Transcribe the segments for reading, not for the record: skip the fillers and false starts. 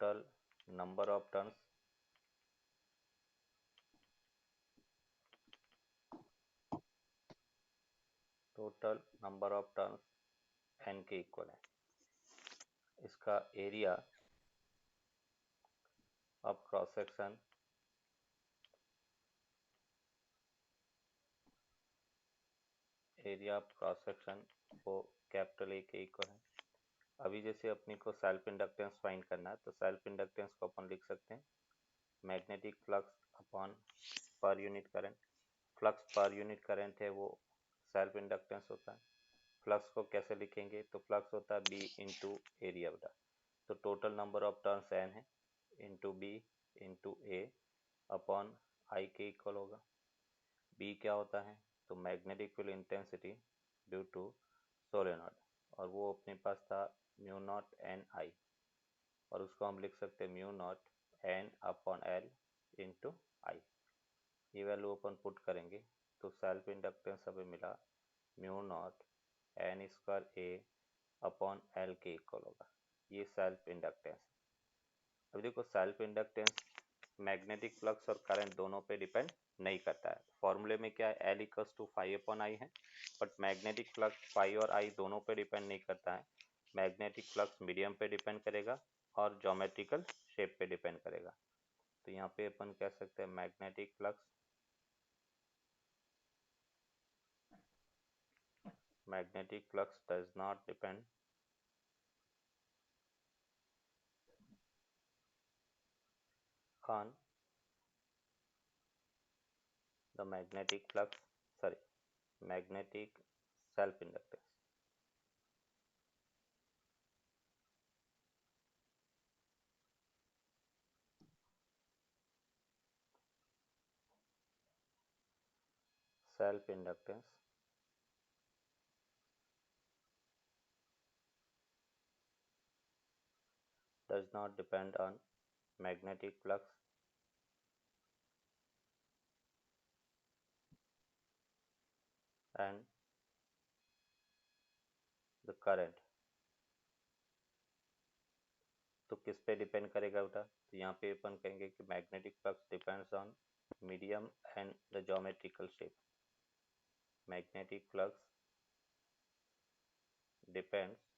total number of turns n के equal है। इसका एरिया ऑफ क्रॉस सेक्शन वो कैपिटल ए के इक्वल है। अभी जैसे अपने को सेल्फ इंडक्टेंस फाइंड करना है, तो सेल्फ इंडक्टेंस को अपन लिख सकते हैं मैग्नेटिक फ्लक्स अपॉन पर unit current. Flux per unit current है वो सेल्फ इंडक्टेंस होता है। फ्लक्स को कैसे लिखेंगे, तो फ्लक्स होता है बी इंटू एरिया बटा, तो total number of turns N है into B into A upon I के इक्वल होगा। बी क्या होता है, तो magnetic field intensity due to solenoid, और वो अपने पास था म्यू नॉट एन आई, और उसको हम लिख सकते हैं mu naught N upon L into I. ये वैल्यू अपन पुट करेंगे तो सेल्फ इंडक्टेंस हमें मिला mu naught N square A upon L के इक्वल होगा। ये सेल्फ इंडक्टेंस। अब देखो सेल्फ इंडक्टेंस मैग्नेटिक फ्लक्स और करंट दोनों पे डिपेंड नहीं करता है। फॉर्मूले में क्या है, L equals to phi upon I है, बट मैग्नेटिक फ्लक्स फाई और आई दोनों पे डिपेंड नहीं करता है। मैग्नेटिक फ्लक्स मीडियम पे डिपेंड करेगा और ज्योमेट्रिकल शेप पे डिपेंड करेगा। तो यहाँ पे अपन कह सकते हैं magnetic flux does not depend on the magnetic self inductance. Self inductance does not depend on magnetic flux and the current। तो किस पे डिपेंड करेगा बेटा, तो यहाँ पे अपन कहेंगे कि magnetic flux depends on medium and the geometrical shape. Magnetic flux depends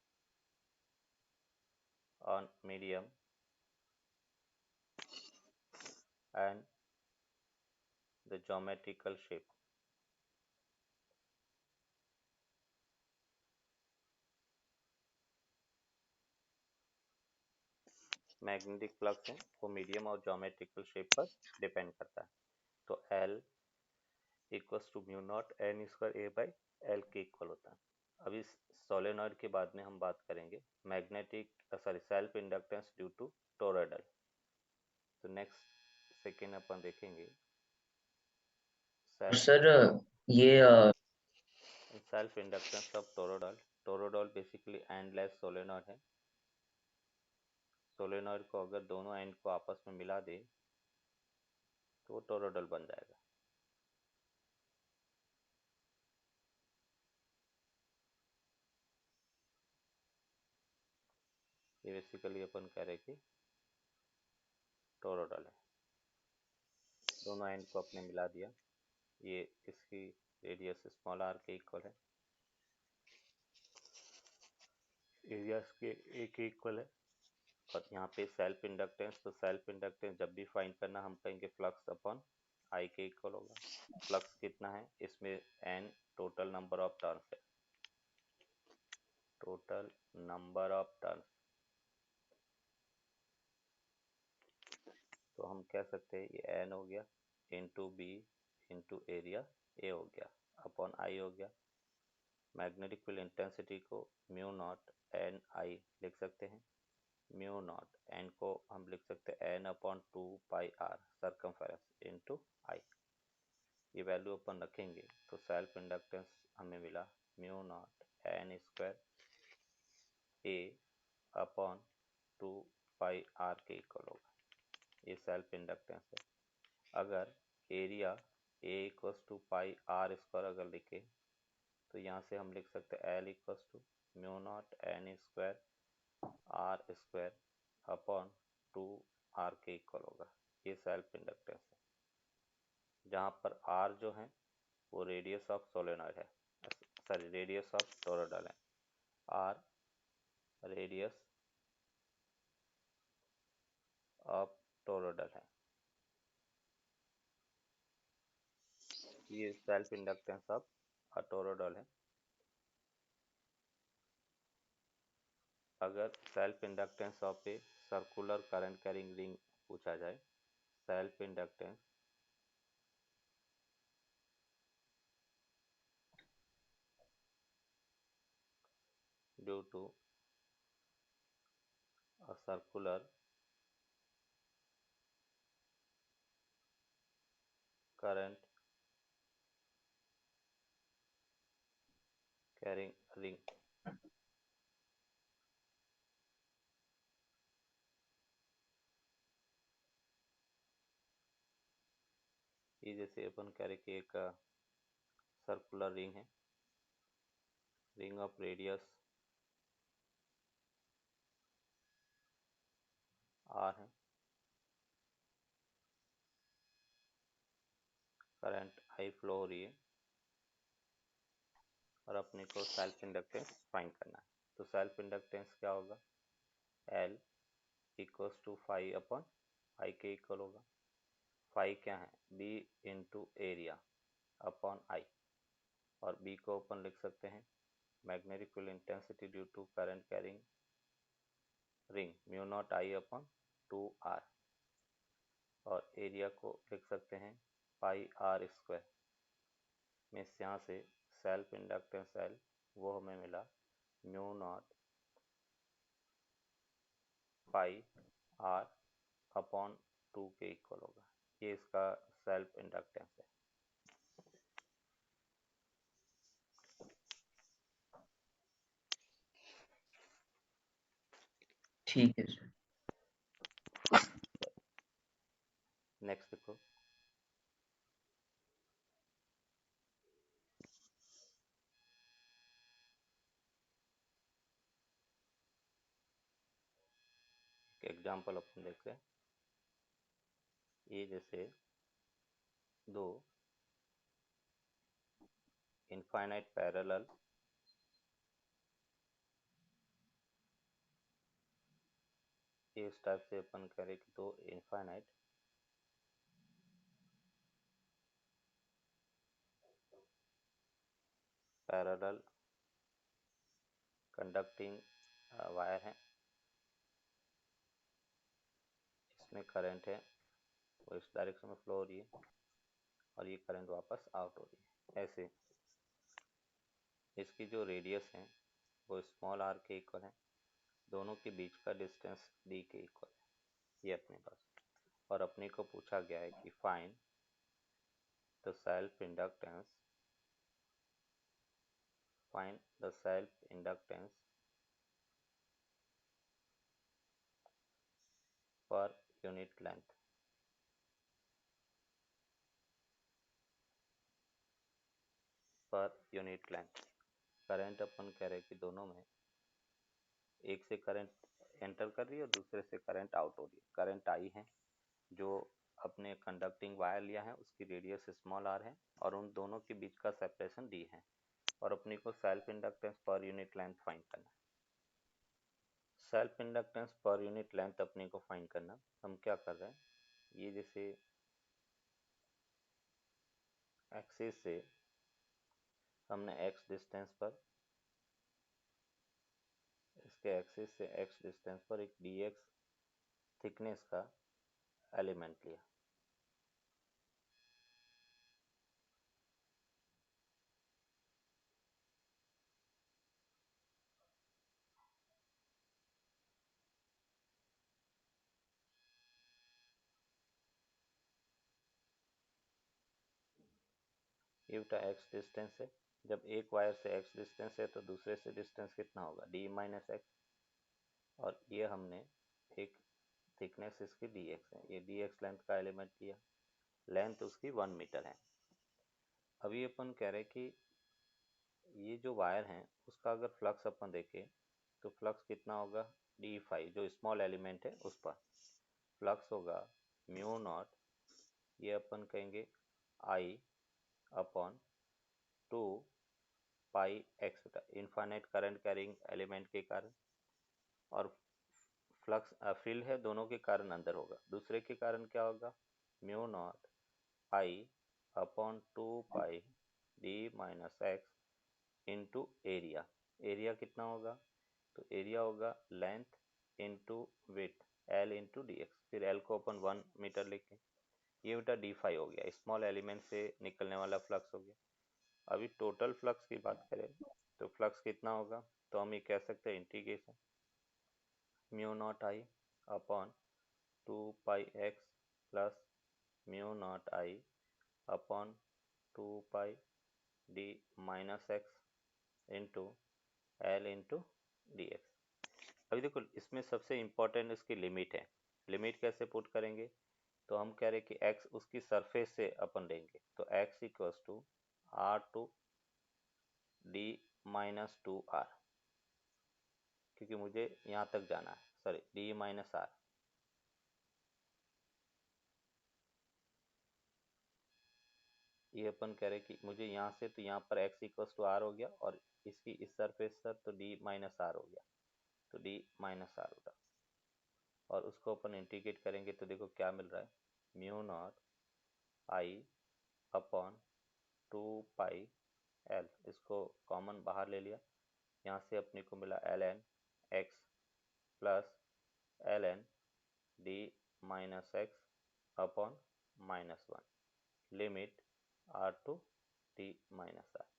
on medium and the geometrical shape. Magnetic flux है वो मीडियम और ज्योमेट्रिकल शेप पर डिपेंड करता है। तो L equals to mu naught N square A by L के equal होता है। अब इस सोलेनॉइड के बाद में हम बात करेंगे self inductance due to toroidal. तो नेक्स्ट सेकेंड अपन देखेंगे सर ये self inductance of toroidal. Toroidal basically endless solenoid है। सोलेनॉइड को अगर दोनों एंड को आपस में मिला दे तो वो टोरॉइडल बन जाएगा। ये बेसिकली अपन कह रहे कि टोरॉइडल है, दोनों एंड को अपने मिला दिया। ये इसकी रेडियस स्मॉल आर के इक्वल है, एरिया के ए के इक्वल है, और यहाँ पे सेल्फ इंडक्टेंस, तो सेल्फ इंडक्टेंस जब भी फाइंड करना हम कहेंगे फ्लक्स अपॉन आई के इक्वल होगा। फ्लक्स कितना है, इसमें N total number of turns है, टोटल नंबर ऑफ टर्न्स। तो हम कह सकते हैं ये एन हो गया into B into area A हो गया अपॉन आई हो गया। मैग्नेटिक फील्ड इंटेंसिटी को म्यू नॉट एन आई लिख सकते हैं। म्यू नॉट एन को हम लिख सकते हैं N upon 2 pi R circumference into I. ये वैल्यू अपन रखेंगे तो सेल्फ इंडक्टेंस हमें मिला mu naught N square A upon 2 pi R के इक्वल होगा। ये सेल्फ इंडक्टेंस है। अगर area A equals to pi R square अगर लिखे तो यहाँ से हम लिख सकते हैं L equals to mu naught N square R square upon 2r के इक्वल होगा। ये सेल्फ इंडक्टेंस है, जहाँ पर r जो है वो रेडियस ऑफ सोलेनॉइड है, सॉरी रेडियस ऑफ टोरॉइडल है, r रेडियस ऑफ टोरॉइडल है। ये सेल्फ इंडक्टेंस ऑफ टोरॉइडल है। अगर self inductance of a circular current carrying ring पूछा जाए, self inductance due to a circular current carrying ring, ये जैसे अपन कह रहे कि एक सर्कुलर रिंग है, रिंग ऑफ रेडियस r है, करंट I फ्लो हो रही है और अपने को सेल्फ इंडक्टेंस फाइंड करना है। तो सेल्फ इंडक्टेंस क्या होगा, L equals to phi upon I के इक्वल होगा। फाई क्या है, B into area upon I, और B को अपन लिख सकते हैं magnetic field intensity due to current carrying ring mu naught I upon 2r, और एरिया को लिख सकते हैं पाई r स्क्वायर में, यहाँ से सेल्फ इंडक्टेंस L वो हमें मिला म्यू नॉट पाई r अपॉन 2 के इक्वल होगा। ये इसका सेल्फ इंडक्टेंस है। ठीक है सर। नेक्स्ट देखो, एग्जाम्पल अपन देखते हैं। ये जैसे दो इनफाइनाइट पैरेलल इस टाइप से अपन करें कि दो इनफाइनाइट पैरेलल कंडक्टिंग वायर है, इसमें करंट है वो इस डायरेक्शन में फ्लो हो रही है और ये करंट वापस आउट हो रही है। ऐसे इसकी जो रेडियस है वो स्मॉल r के इक्वल है, दोनों के बीच का डिस्टेंस d के इक्वल है, ये अपने पास। और अपने को पूछा गया है कि find the self inductance, find the self inductance per unit length. Per unit length current अपन कह रहे कि दोनों में एक से करंट एंटर कर रही है और दूसरे से करंट आउट हो रही है। करंट आई है, जो अपने कंडक्टिंग वायर लिया है उसकी रेडियस स्मॉल r है और उन दोनों के बीच का सेपरेशन d है, और अपने को self inductance per unit length find करना है। Self inductance per unit length अपने को फाइंड करना, हम क्या कर रहे हैं, ये जैसे एक्सिस से हमने x डिस्टेंस पर, इसके एक्सिस से x डिस्टेंस पर एक dx थिकनेस का एलिमेंट लिया। ये बेटा x डिस्टेंस है, जब एक वायर से x डिस्टेंस है तो दूसरे से डिस्टेंस कितना होगा, d माइनस एक्स, और ये हमने एक थिकनेस इसकी dx है, ये dx लेंथ का एलिमेंट लिया, लेंथ उसकी 1 मीटर है। अभी अपन कह रहे कि ये जो वायर है उसका अगर फ्लक्स अपन देखें तो फ्लक्स कितना होगा, d फाई जो स्मॉल एलिमेंट है उस पर, फ्लक्स होगा म्यू नॉट, ये अपन कहेंगे आई अपॉन 2 पाई एक्स बेटा, इनफाइनाइट करंट कैरिंग एलिमेंट के कारण, और फ्लक्स फील्ड है दोनों के कारण अंदर होगा। दूसरे के कारण क्या होगा, mu naught I upon 2 pi D minus X into area. Area कितना होगा, तो एरिया होगा length into width L into D X, फिर एल को अपन 1 मीटर लिखें। ये बेटा डी फाई हो गया, स्मॉल एलिमेंट से निकलने वाला फ्लक्स हो गया। अभी टोटल फ्लक्स की बात करें तो फ्लक्स कितना होगा, तो हम ये कह सकते हैं integration mu naught I upon 2 pi X plus mu naught I upon 2 pi D minus X into L into D X. अभी देखो इसमें सबसे इम्पोर्टेंट इसकी लिमिट है। लिमिट कैसे पुट करेंगे, तो हम कह रहे हैं कि x उसकी सरफेस से अपन लेंगे, तो x equals to R to D minus 2r, क्योंकि मुझे यहाँ तक जाना है, सॉरी डी माइनस आर। ये अपन कह रहे हैं कि मुझे यहाँ से, तो यहाँ पर x इक्वल्स टू आर हो गया, और इसकी इस सरफेस पर तो डी माइनस आर हो गया, तो डी माइनस आर होगा। और उसको अपन इंटीग्रेट करेंगे तो देखो क्या मिल रहा है, mu naught I upon 2 pi L, इसको कॉमन बाहर ले लिया, यहाँ से अपने को मिला L N X plus L N D minus X upon minus 1, limit R to D minus R.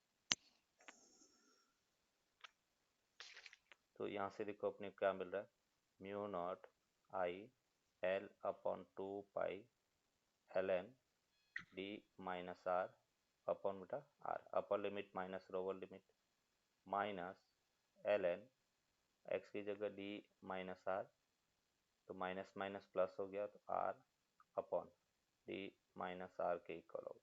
तो यहाँ से देखो अपने क्या मिल रहा है, mu naught I L upon 2 pi L N D minus R upon बेटा R, upper limit minus lower limit, minus L N X की जगह डी माइनस आर, तो माइनस माइनस प्लस हो गया, तो R upon D minus R के equal होगा,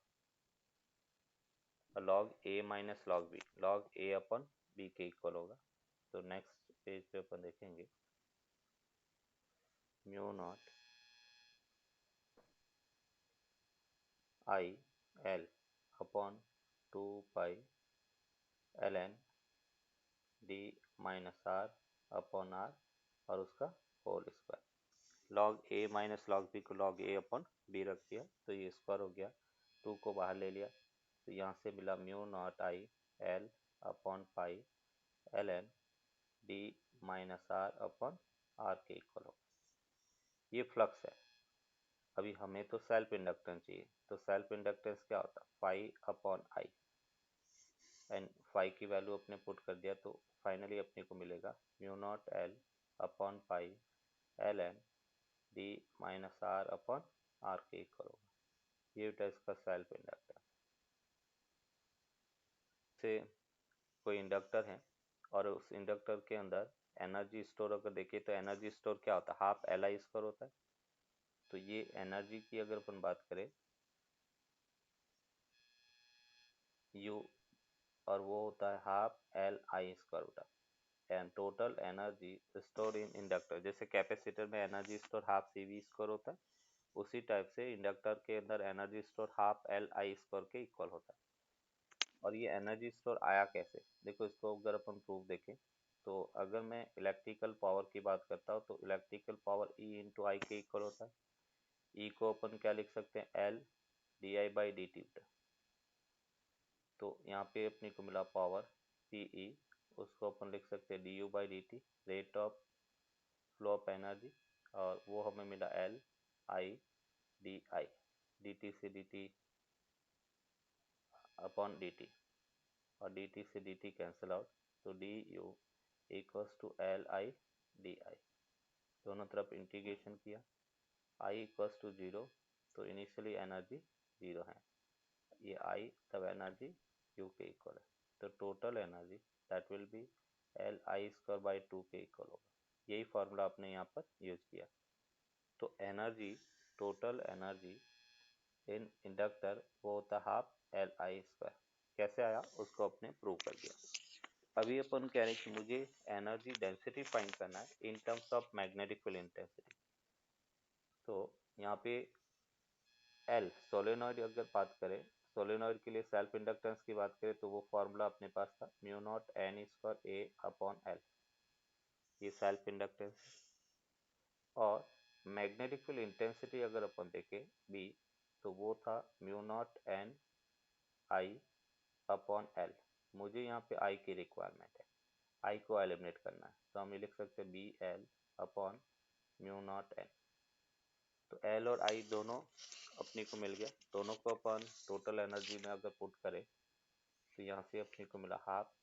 log A minus log B, log A upon B के equal होगा। तो नेक्स्ट पेज पे अपन देखेंगे mu naught I L upon 2 pi L N D minus R upon R, और उसका whole square. Log A minus log B को log A upon B रख दिया, तो ये स्क्वायर हो गया, 2 को बाहर ले लिया, तो यहाँ से मिला mu naught I L upon pi L N D minus R upon R के इक्वल होगा। ये फ्लक्स है। अभी हमें तो सेल्फ इंडक्टेंस चाहिए, तो सेल्फ इंडक्टेंस क्या होता है, phi upon I, and phi की वैल्यू अपने पुट कर दिया, तो फाइनली अपने को मिलेगा mu naught L upon pi L N D minus R upon R के इक्वल होगा। ये बेटा इसका सेल्फ इंडक्टेंस से कोई इंडक्टर है, और उस इंडक्टर के अंदर एनर्जी स्टोर अगर देखिए, तो एनर्जी स्टोर क्या होता है, हाफ एल आई स्क्वायर होता है। तो ये एनर्जी की अगर अपन बात करें यू, और वो होता है हाफ एल आई स्क्वायर बेटा, and total energy store in inductor, जैसे कैपेसिटर में energy store half C V square होता है, उसी टाइप से इंडक्टर के अंदर energy store half L I square के इक्वल होता है। और ये एनर्जी स्टोर आया कैसे, देखो इसको अगर अपन प्रूफ देखें, तो अगर मैं इलेक्ट्रिकल पावर की बात करता हूँ, तो electrical power E into I के इक्वल होता है। ई को अपन क्या लिख सकते हैं, L D I by D T, तो यहाँ पे अपने को मिला पावर पी ई, उसको अपन लिख सकते हैं D U by D T, rate of flow of energy, और वो हमें मिला L I D I, D T से D T upon D T, और डी टी से डी टी कैंसिल आउट, तो D U equals to L I D I, दोनों तरफ इंटीग्रेशन किया, आई इक्वल्स टू जीरो, तो इनिशियली एनर्जी जीरो है, ये आई तब एनर्जी यू के इक्वल है, तो total energy that will B L I square by 2 के इक्वल होगा। यही फॉर्मूला आपने यहाँ पर यूज किया। तो energy, total energy in inductor वो होता है हाफ एल आई स्क्वायर। कैसे आया उसको अपने प्रूव कर दिया। अभी अपन कह रहे हैं कि मुझे एनर्जी डेंसिटी फाइंड करना है in terms of magnetic field intensity. तो यहाँ पे एल सोलेनॉइड अगर बात करें, सोलेनॉइड के लिए सेल्फ इंडक्टेंस की बात करें तो वो फॉर्मूला अपने पास था mu naught N square A upon L, ये सेल्फ इंडक्टेंस। और मैग्नेटिक फील्ड इंटेंसिटी अगर अपन देखें बी, तो वो था म्यू नॉट एन आई अपॉन एल। मुझे यहाँ पे आई की रिक्वायरमेंट है, आई को एलिमिनेट करना है, तो हम ये लिख सकते हैं B L upon mu naught N. तो एल और आई दोनों अपने को मिल गया, दोनों को अपन टोटल एनर्जी में अगर पुट करें तो यहाँ से अपने को मिला हाफ,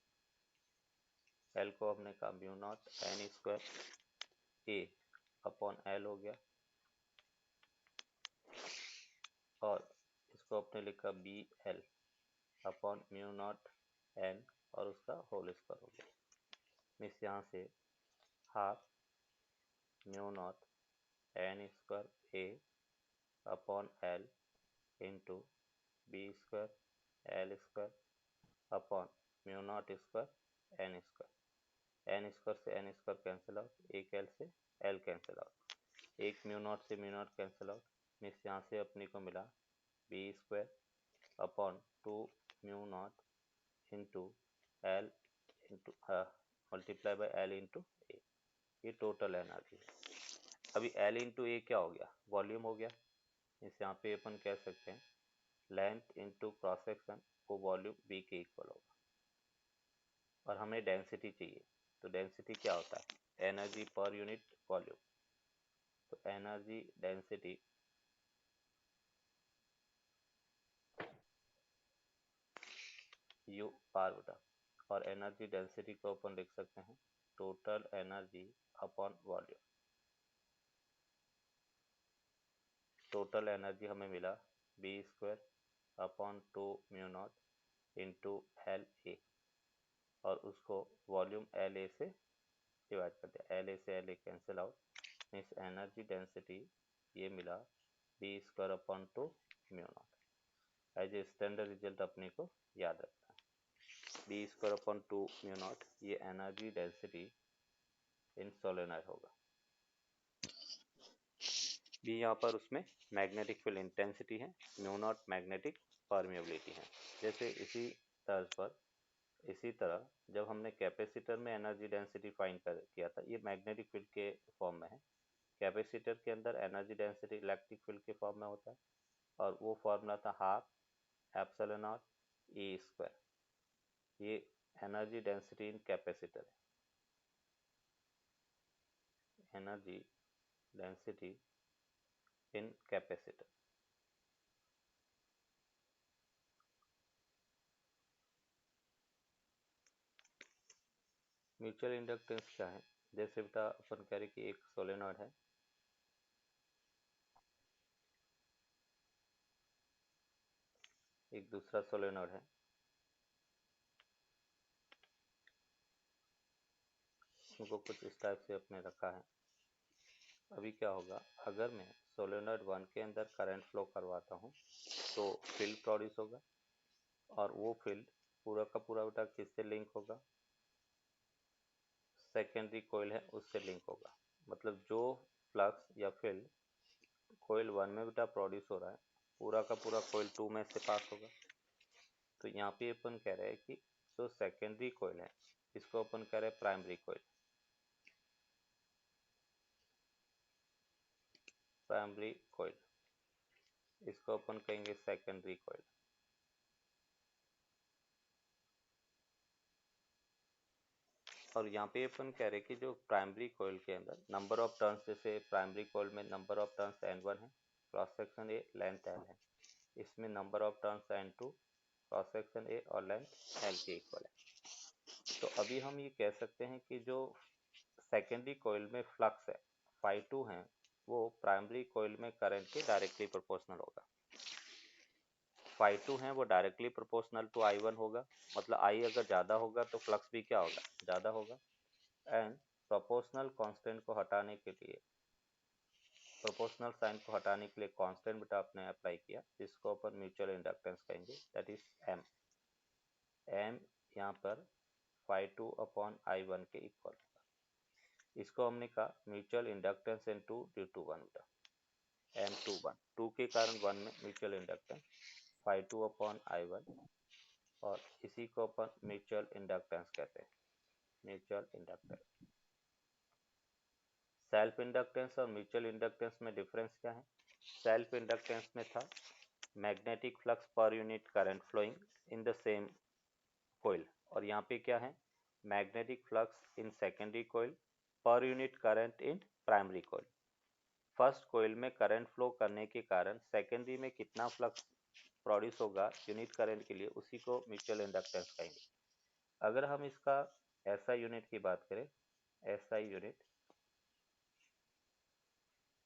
एल को हमने कहा mu naught N square A upon L हो गया, और इसको अपने लिखा B L upon mu naught N और उसका होल स्क्वायर हो गया। मीन्स यहाँ से half mu naught N square A upon L into B square L square upon mu naught square N square. N square से एन स्क्वायर कैंसिल आउट, एक L से L cancel out, एक mu naught से mu not cancel out. Means यहाँ से अपने को मिला B square upon two mu naught into L into multiply by L into A, ये टोटल एनर्जी है। अभी एल इंटू ए क्या हो गया, वॉल्यूम हो गया। इस यहाँ पे अपन कह सकते हैं लेंथ इंटू क्रॉस सेक्शन, वो वॉल्यूम बी के इक्वल होगा। और हमें डेंसिटी चाहिए, तो डेंसिटी क्या होता है, एनर्जी पर यूनिट वॉल्यूम। तो एनर्जी डेंसिटी यू आर बटा, और एनर्जी डेंसिटी को अपन लिख सकते हैं total energy upon volume. Total energy हमें मिला B square upon two mu naught into L A, और उसको वॉल्यूम एल ए से डिवाइड कर दिया, एल ए से L A cancel out. Means energy density ये मिला B square upon two mu naught. As a standard result अपने को याद रखना है, B square upon two mu naught, ये एनर्जी डेंसिटी इन सोलेनॉइड होगा। बी यहाँ पर उसमें मैग्नेटिक फील्ड इंटेंसिटी है, म्यू नॉट मैग्नेटिक परमिएबिलिटी है। जैसे इसी तर्ज पर, इसी तरह जब हमने कैपेसिटर में एनर्जी डेंसिटी फाइंड किया था, ये मैग्नेटिक फील्ड के फॉर्म में है। कैपेसिटर के अंदर एनर्जी डेंसिटी इलेक्ट्रिक फील्ड के फॉर्म में होता है, और वो फॉर्मूला था half epsilon not E square. ये एनर्जी डेंसिटी इन कैपेसिटर है, एनर्जी डेंसिटी इन कैपेसिटर। म्यूचुअल इंडक्टेंस क्या है, जैसे बेटा अपन कह रहे कि एक सोलेनॉइड है, एक दूसरा सोलेनॉइड है, उनको कुछ इस टाइप से अपने रखा है। अभी क्या होगा, अगर मैं सोलेनॉइड 1 के अंदर करंट फ्लो करवाता हूँ तो फील्ड प्रोड्यूस होगा, और वो फील्ड पूरा का पूरा बेटा किससे लिंक होगा, सेकेंडरी कोयल है उससे लिंक होगा। मतलब जो फ्लक्स या फील्ड कोयल 1 में बेटा प्रोड्यूस हो रहा है, पूरा का पूरा कोयल 2 में से पास होगा। तो यहाँ पे अपन कह रहे हैं कि जो सेकेंडरी कोयल है, इसको अपन कह रहे हैं प्राइमरी कोयल, प्राइमरी कोयल, इसको अपन कहेंगे सेकेंडरी कोयल। और यहाँ पे अपन कह रहे हैं कि जो प्राइमरी कोयल के अंदर नंबर ऑफ टर्न्स, जैसे प्राइमरी कोयल में नंबर ऑफ टर्न्स N1 है, cross section A, length L है, इसमें number of turns N2, cross section A और लेंथ L के इक्वल है। तो अभी हम ये कह सकते हैं कि जो सेकेंडरी कोयल में फ्लक्स है φ2 है, वो प्राइमरी कोयल में करंट के डायरेक्टली प्रोपोर्शनल होगा। φ2 है वो डायरेक्टली प्रोपोर्शनल टू I1 होगा, मतलब I अगर ज़्यादा होगा तो फ्लक्स भी क्या होगा, ज़्यादा होगा। एंड प्रोपोर्शनल कांस्टेंट को हटाने के लिए, प्रोपोर्शनल साइन को हटाने के लिए कांस्टेंट बेटा आपने अप्लाई किया, जिसको अपन म्यूचुअल इंडक्टेंस कहेंगे, दैट इज एम। एम यहाँ पर φ2 अपॉन I1 के इक्वल होगा। इसको हमने कहा mutual inductance in two due to 1 बेटा। M21, 2 के कारण 1 में mutual inductance phi2 upon I1, और इसी को अपन म्यूचुअल इंडक्टेंस कहते हैं, म्यूचुअल इंडक्टेंस। सेल्फ इंडक्टेंस और म्यूचुअल इंडक्टेंस में डिफरेंस क्या है? सेल्फ इंडक्टेंस में था magnetic flux per unit current flowing in the same coil, और यहाँ पे क्या है? Magnetic flux in secondary coil per unit current in primary coil. First coil में करंट फ्लो करने के कारण सेकेंडरी में कितना फ्लक्स प्रोड्यूस होगा यूनिट करंट के लिए, उसी को म्यूचुअल इंडक्टेंस कहेंगे। अगर हम इसका एसआई यूनिट की बात करें, एसआई यूनिट,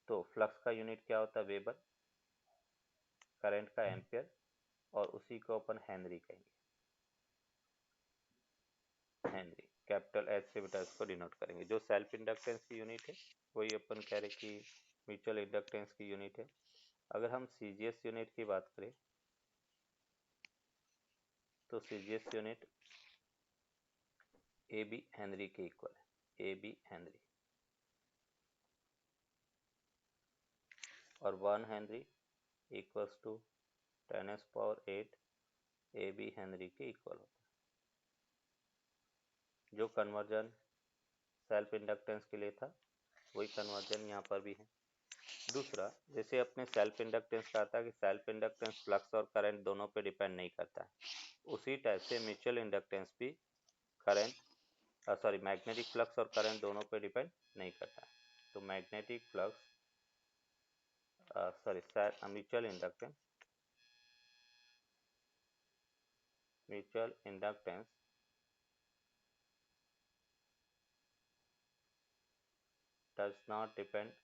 तो फ्लक्स का यूनिट क्या होता है? वेबर, करंट का एम्पियर, और उसी को अपन हेनरी कहेंगे, हेनरी, कैपिटल एच से बेटा इसको डिनोट करेंगे। जो सेल्फ इंडक्टेंस की यूनिट है वही अपन कह रहे कि म्यूचुअल इंडक्टेंस की यूनिट है। अगर हम सीजीएस यूनिट की बात करें तो CGS unit A B henry के इक्वल है, ए बी हेनरी, और 1 henry equals to 10⁸ A B henry के इक्वल होता है। जो कन्वर्जन सेल्फ इंडक्टेंस के लिए था वही कन्वर्जन यहाँ पर भी है। दूसरा, जैसे अपने सेल्फ इंडक्टेंस कहा था कि सेल्फ इंडक्टेंस फ्लक्स और करंट दोनों पे डिपेंड नहीं करता है, उसी टाइप से म्यूचुअल इंडक्टेंस भी मैग्नेटिक फ्लक्स और करंट दोनों पे डिपेंड नहीं करता है। तो magnetic flux mutual inductance does not depend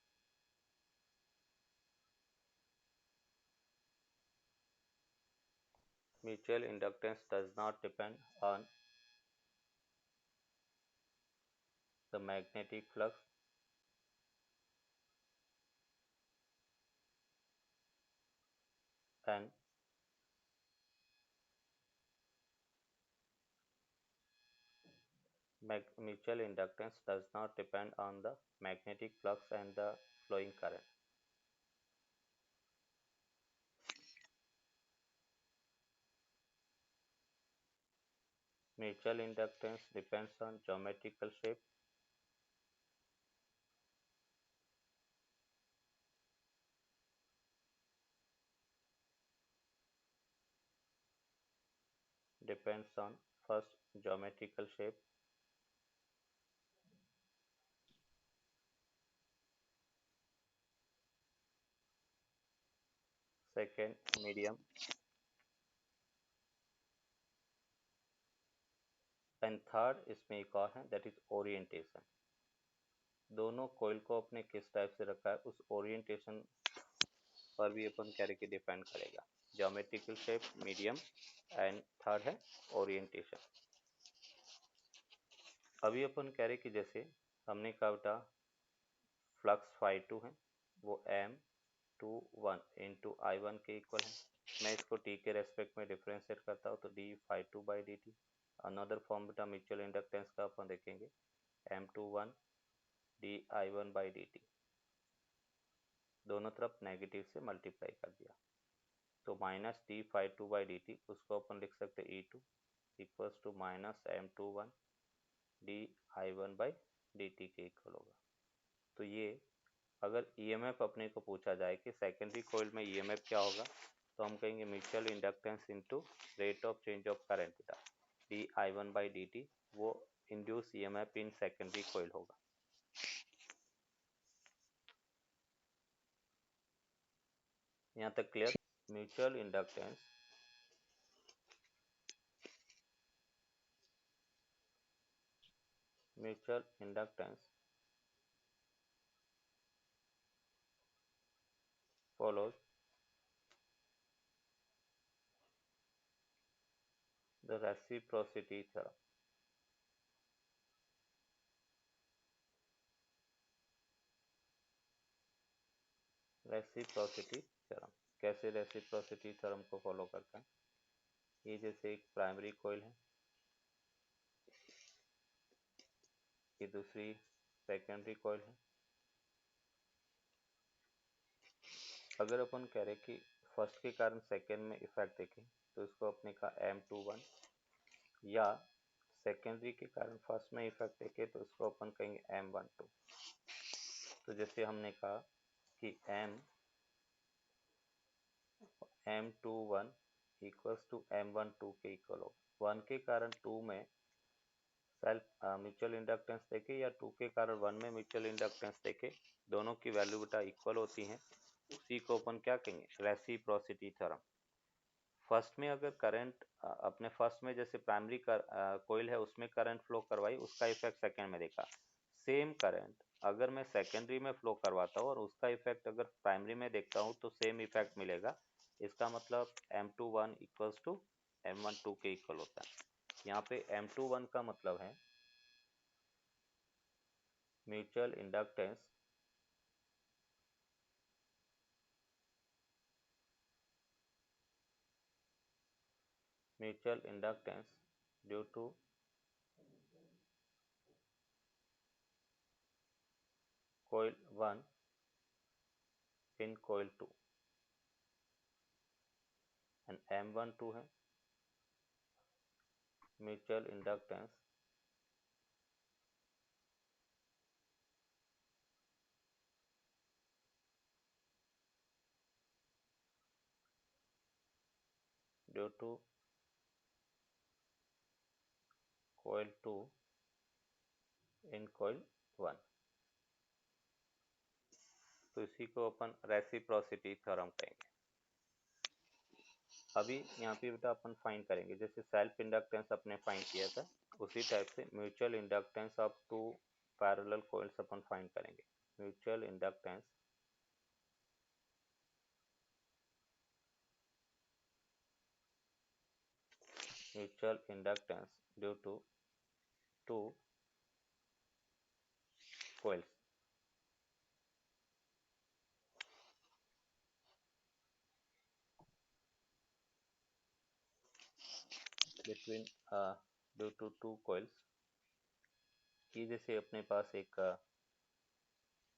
mutual inductance does not depend on the magnetic flux and mutual inductance does not depend on the magnetic flux and the flowing current. Mutual inductance depends on geometrical shape, depends on first geometrical shape, second medium, and third इसमें एक और है that is orientation। दोनों कोयल को अपने किस type से रखा है उस ओरिएंटेशन पर भी अपन कह रहे कि डिपेंड करेगा। Geometrical shape, medium, and third है ओरिएंटेशन। अभी अपन कह रहे कि जैसे हमने कहा बेटा फ्लक्स phi2 है वो M21 इंटू I1 के इक्वल है। मैं इसको t के रेस्पेक्ट में डिफ्रेंशिएट करता हूँ तो d phi2 by D T. Another form बेटा म्यूचुअल इंडक्टेंस का अपन देखेंगे M21 d I1 by D T, दोनों तरफ नेगेटिव से मल्टीप्लाई कर दिया तो minus d phi2 by D T, उसको अपन लिख सकते E2 equals to minus M21 d I1 by D T के इक्वल होगा। तो ये अगर ईएमएफ अपने को पूछा जाए कि सेकेंडरी कोइल में ईएमएफ क्या होगा तो हम कहेंगे mutual inductance into rate of change of current बेटा D I1 by D T, वो induce EMF in secondary coil होगा। यहाँ तक clear? Mutual inductance follows the reciprocity theorem। Reciprocity theorem, कैसे रेसिप्रोसिटी थ्योरम को फॉलो करता है? ये जैसे एक प्राइमरी कोइल है, ये दूसरी सेकेंडरी कोइल है, अगर अपन कह रहे कि फर्स्ट के कारण सेकेंड में इफेक्ट देखें तो इसको अपने का M21, या सेकेंडरी के कारण फर्स्ट में इफेक्ट देखें तो इसको अपन कहेंगे M12। तो जैसे हमने कहा कि M21 इक्वल्स टू M12 के इक्वल हो, 1 के कारण 2 में सेल्फ म्यूचुअल इंडक्टेंस देखे या 2 के कारण 1 में म्यूचुअल इंडक्टेंस देखे, दोनों की वैल्यू बेटा इक्वल होती हैं, उसी को अपन क्या कहेंगे, रेसिप्रोसिटी थ्योरम। फर्स्ट में अगर करंट अपने फर्स्ट में जैसे प्राइमरी कोयल है उसमें करंट फ्लो करवाई, उसका इफेक्ट सेकंड में देखा। सेम करंट अगर मैं सेकेंडरी में फ्लो करवाता हूँ और उसका इफेक्ट अगर प्राइमरी में देखता हूँ तो सेम इफेक्ट मिलेगा। इसका मतलब M21 इक्वल्स टू M12 के इक्वल होता है। यहाँ पे M21 का मतलब है mutual inductance due to coil 1 in coil 2 and M12 है mutual inductance due to coil 2 in coil 1। तो इसी को अपन रेसिप्रोसिटी थ्योरम कहेंगे। अभी यहाँ पे बेटा अपन फाइंड करेंगे, जैसे सेल्फ इंडक्टेंस अपने फाइंड किया था उसी टाइप से mutual inductance of two parallel coils अपन फाइंड करेंगे। Mutual inductance due to two coils between due to two coils। कि जैसे अपने पास एक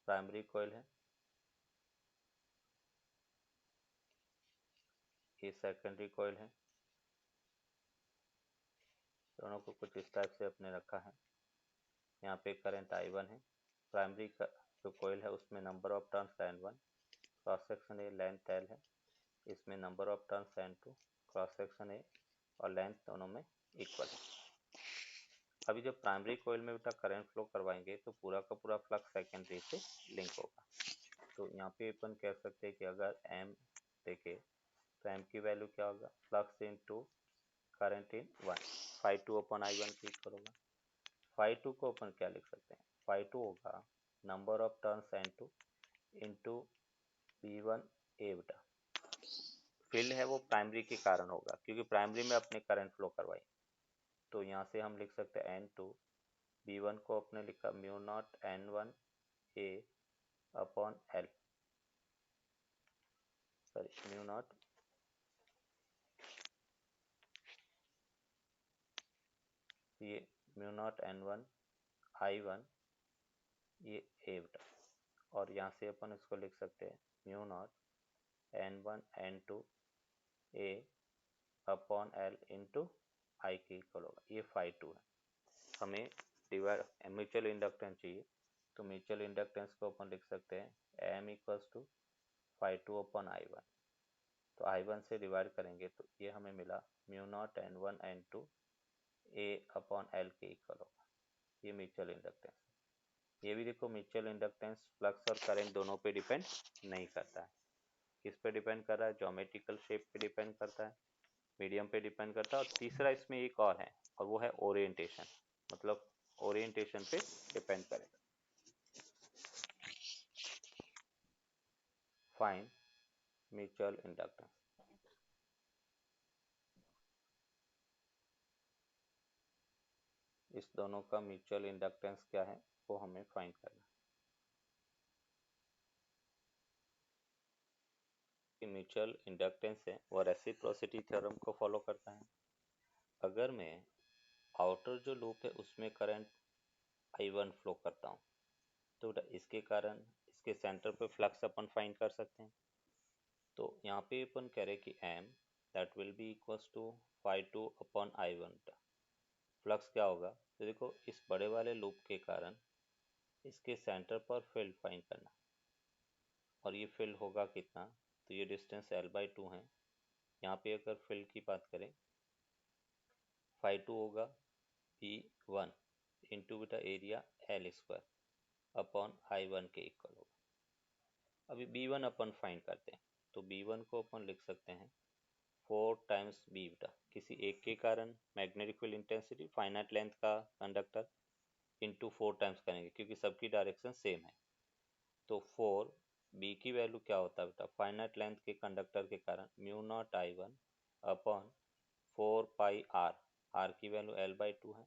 प्राइमरी कॉइल है, ये सेकेंडरी कॉइल है, दोनों को कुछ इस टाइप से अपने रखा है। यहाँ पे करंट I1 है, प्राइमरी का जो कॉइल है उसमें number of turns N1, cross section A length L है, इसमें number of turns N2, cross section A और लेंथ दोनों में इक्वल है। अभी जब प्राइमरी कॉइल में बेटा करंट फ्लो करवाएंगे तो पूरा का पूरा फ्लक्स सेकेंडरी से लिंक होगा। तो यहाँ पे अपन कह सकते हैं कि अगर M देखे तो M की वैल्यू क्या होगा, flux into current in 1, phi2 upon I1 के इक्वल होगा। phi2 को अपन क्या लिख सकते हैं, phi2 होगा number of turns N2 into V1 A बेटा। फील्ड है वो प्राइमरी के कारण होगा क्योंकि प्राइमरी में अपने करंट फ्लो करवाई, तो यहाँ से हम लिख सकते हैं N2, V1 को अपने लिखा mu naught N1 A upon L, sorry mu naught ये म्यू नॉट N1 I1 ये A बेटा, और यहाँ से अपन इसको लिख सकते हैं mu naught N1 N2 A upon L into I के इक्वल होगा। ये phi2 है। हमें डिवाइड म्यूचुअल इंडक्टेंस चाहिए, तो म्यूचुअल इंडक्टेंस को अपन लिख सकते हैं M equals to phi2 upon I1। तो I1 से डिवाइड करेंगे तो ये हमें मिला mu naught N1 N2 A upon L के इक्वल होगा। ये म्यूचुअल इंडक्टेंस। ये भी देखो म्यूचुअल इंडक्टेंस फ्लक्स और करंट दोनों पे डिपेंड नहीं करता है। किस पे डिपेंड कर रहा है, ज्योमेट्रिकल शेप पे डिपेंड करता है, मीडियम पे डिपेंड करता है, और तीसरा इसमें एक और है और वो है ओरिएंटेशन, मतलब ओरिएंटेशन पे डिपेंड करेगा। Find mutual inductance. इस दोनों का म्यूचुअल इंडक्टेंस क्या है वो हमें फाइंड करना है। म्यूचुअल इंडक्टेंस है वो रेसिप्रोसिटी थ्योरम को फॉलो करता है। अगर मैं आउटर जो लूप है उसमें करंट I1 फ्लो करता हूँ तो इसके कारण इसके सेंटर पे फ्लक्स अपन फाइंड कर सकते हैं। तो यहाँ पे अपन कह रहे कि m that will be equals to phi two upon I one. Flux क्या होगा, तो देखो इस बड़े वाले लूप के कारण इसके सेंटर पर फील्ड फाइंड करना, और ये फील्ड होगा कितना, तो ये डिस्टेंस l/2 है। यहाँ पे अगर फील्ड की बात करें, फाई टू होगा b1 इंटू बेटा area l square upon I1 के इक्वल होगा। अभी b1 अपन फाइंड करते हैं, तो b1 को अपन लिख सकते हैं 4 टाइम्स b बेटा, किसी एक के कारण magnetic field intensity finite length का कंडक्टर इंटू 4 टाइम्स करेंगे क्योंकि सबकी डायरेक्शन सेम है। तो 4 बी की वैल्यू क्या होता है बेटा, फाइनाइट लेंथ के कंडक्टर के कारण mu naught I1 upon 4 pi R, R की वैल्यू l/2 है,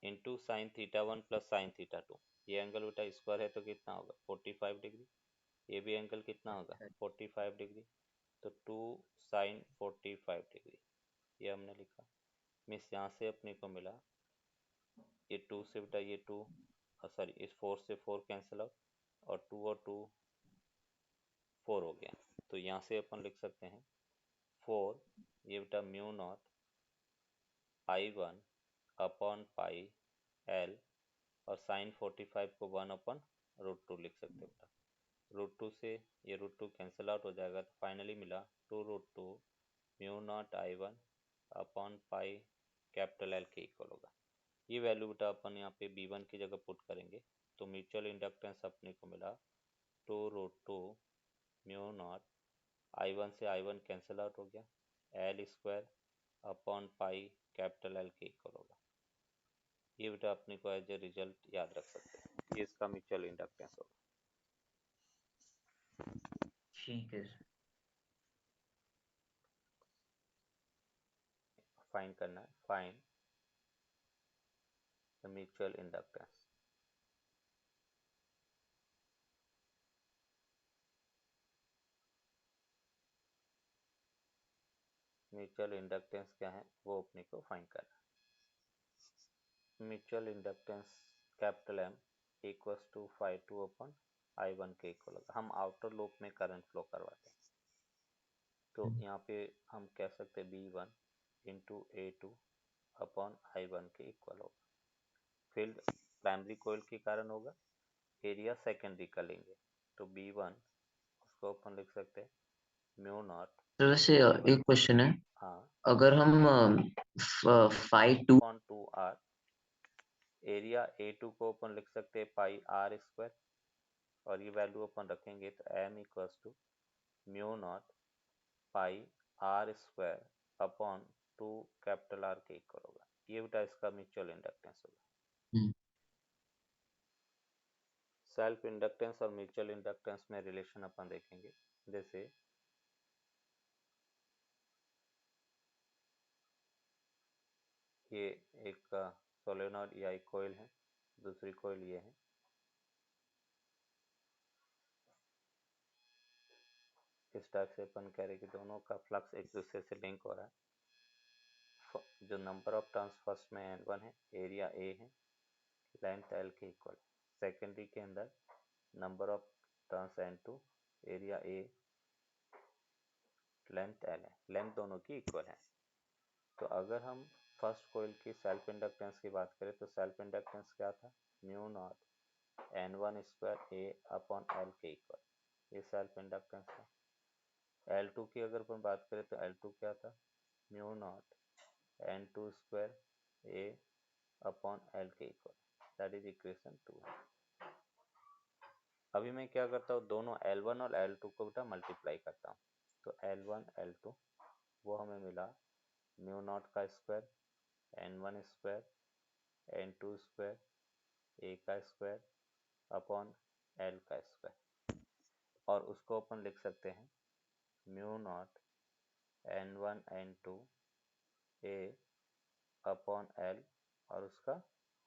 into sine theta 1 plus sine theta 2। ये एंगल बेटा स्क्वायर है तो कितना होगा 45 डिग्री, ये भी एंगल कितना होगा 45 डिग्री, तो 2 साइन 45 डिग्री ये हमने लिखा। मिस यहाँ से अपने को मिला ये 2 से बेटा ये 2 सॉरी इस 4 से 4 कैंसिल आउट, और 2 और 2 4 हो गया। तो यहाँ से अपन लिख सकते हैं 4 ये बेटा mu naught I1 upon pi L, और साइन 45 को 1 अपॉन √2 लिख सकते हैं बेटा। √2 से ये √2 कैंसिल आउट हो जाएगा, तो फाइनली मिला 2√2 mu naught I1 upon pi capital L के इक्वल होगा। ये वैल्यू बेटा अपन यहाँ पे B1 की जगह पुट करेंगे, तो म्यूचुअल इंडक्टेंस अपने को मिला 2√2 म्यू नॉट I1 से I1 कैंसिल आउट हो गया, L square upon pi capital L के इक्वल होगा। ये बेटा अपने को एज ए रिजल्ट याद रख सकते हैं, ये इसका म्यूचुअल इंडक्टेंस होगा। ठीक है। फाइंड करना है, find the mutual inductance. Mutual inductance क्या है वो अपने को फाइंड करना है। Mutual inductance capital M equals to phi two अपन I1 के इक्वल होगा। हम आउटर लूप में करंट फ्लो करवाते हैं, तो यहाँ पे हम कह सकते हैं B1 into A2 upon I1 के इक्वल होगा। फील्ड प्राइमरी कोइल के कारण होगा, एरिया सेकेंडरी का लेंगे, तो B1 उसको अपन लिख सकते हैं म्यू नॉट तो वैसे एक क्वेश्चन है, हाँ अगर हम five two upon 2R, area A2 को अपन लिख सकते हैं पाई आर स्क्वायर, और ये वैल्यू अपन रखेंगे तो M equals to mu naught pi R square upon 2 capital R के इक्वल होगा। ये बेटा इसका म्यूचुअल इंडक्टेंस होगा। सेल्फ इंडक्टेंस और म्यूचुअल इंडक्टेंस में रिलेशन अपन देखेंगे, जैसे ये एक सोलेनॉइड या एक कोयल है, दूसरी कोयल ये है। इस टाइप से अपन कह रहे कि दोनों का फ्लक्स एक दूसरे से लिंक हो रहा है। जो नंबर ऑफ टर्न्स फर्स्ट में N1 है, एरिया A है, लेंथ L के इक्वल। सेकेंडरी के अंदर number of turns N2, area A, length L है, लेंथ दोनों की इक्वल है। तो अगर हम फर्स्ट कोयल की सेल्फ इंडक्टेंस की बात करें तो सेल्फ इंडक्टेंस क्या था, mu naught N1 square A upon L के इक्वल, ये सेल्फ इंडक्टेंस है। L2 की अगर अपन बात करें तो L2 क्या था, mu naught N2 square A upon L के इक्वल, दैट इज इक्वेशन 2। अभी मैं क्या करता हूँ, दोनों L1 और L2 को बेटा मल्टीप्लाई करता हूँ, तो L1 L2 वो हमें मिला म्यू नॉट का square N1 square N2 square A का स्क्वायर अपॉन L का स्क्वायर, और उसको अपन लिख सकते हैं mu naught N1 N2 A upon L और उसका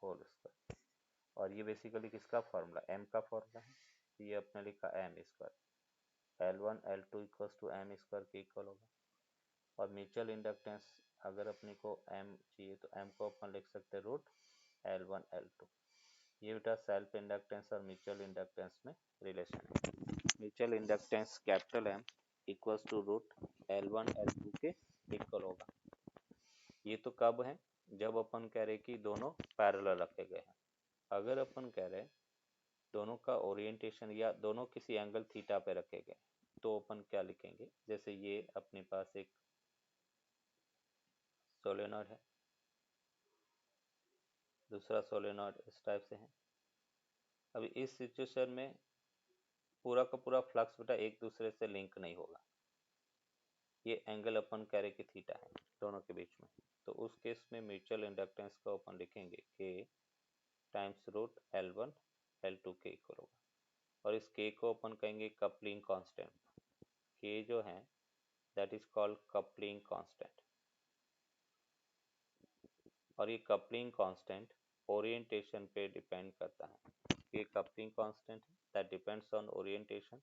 होल स्क्वायर। और ये बेसिकली किसका फॉर्मूला, M का फॉर्मूला है, तो ये अपने लिखा M square, L1 L2 equals to M square के इक्वल होगा। और म्यूचुअल इंडक्टेंस अगर अपने को M चाहिए तो M को अपन लिख सकते हैं रूट L1 L2। ये बेटा सेल्फ इंडक्टेंस और म्यूचुअल इंडक्टेंस में रिलेशन है। Mutual inductance capital M equals to root L1 L2 के इक्वल होगा। ये तो कब है, जब अपन कह रहे कि दोनों पैरेलल रखे गए हैं। अगर अपन कह रहे दोनों का ओरिएंटेशन या दोनों किसी एंगल थीटा पे रखे गए तो अपन क्या लिखेंगे, जैसे ये अपने पास एक सोलेनॉइड है, दूसरा सोलेनॉइड इस टाइप से है। अभी इस सिचुएशन में पूरा का पूरा फ्लक्स बेटा एक दूसरे से लिंक नहीं होगा। ये एंगल अपन कह रहे कि थीटा है दोनों के बीच में, तो उस केस में म्यूचुअल इंडक्टेंस को अपन लिखेंगे के टाइम्स रूट L1 L2 के इक्वल होगा। और इस के को अपन कहेंगे कपलिंग कांस्टेंट। के जो है that is called coupling constant. और ये कपलिंग कांस्टेंट ओरिएंटेशन पे डिपेंड करता है। ये coupling constant that depends on orientation.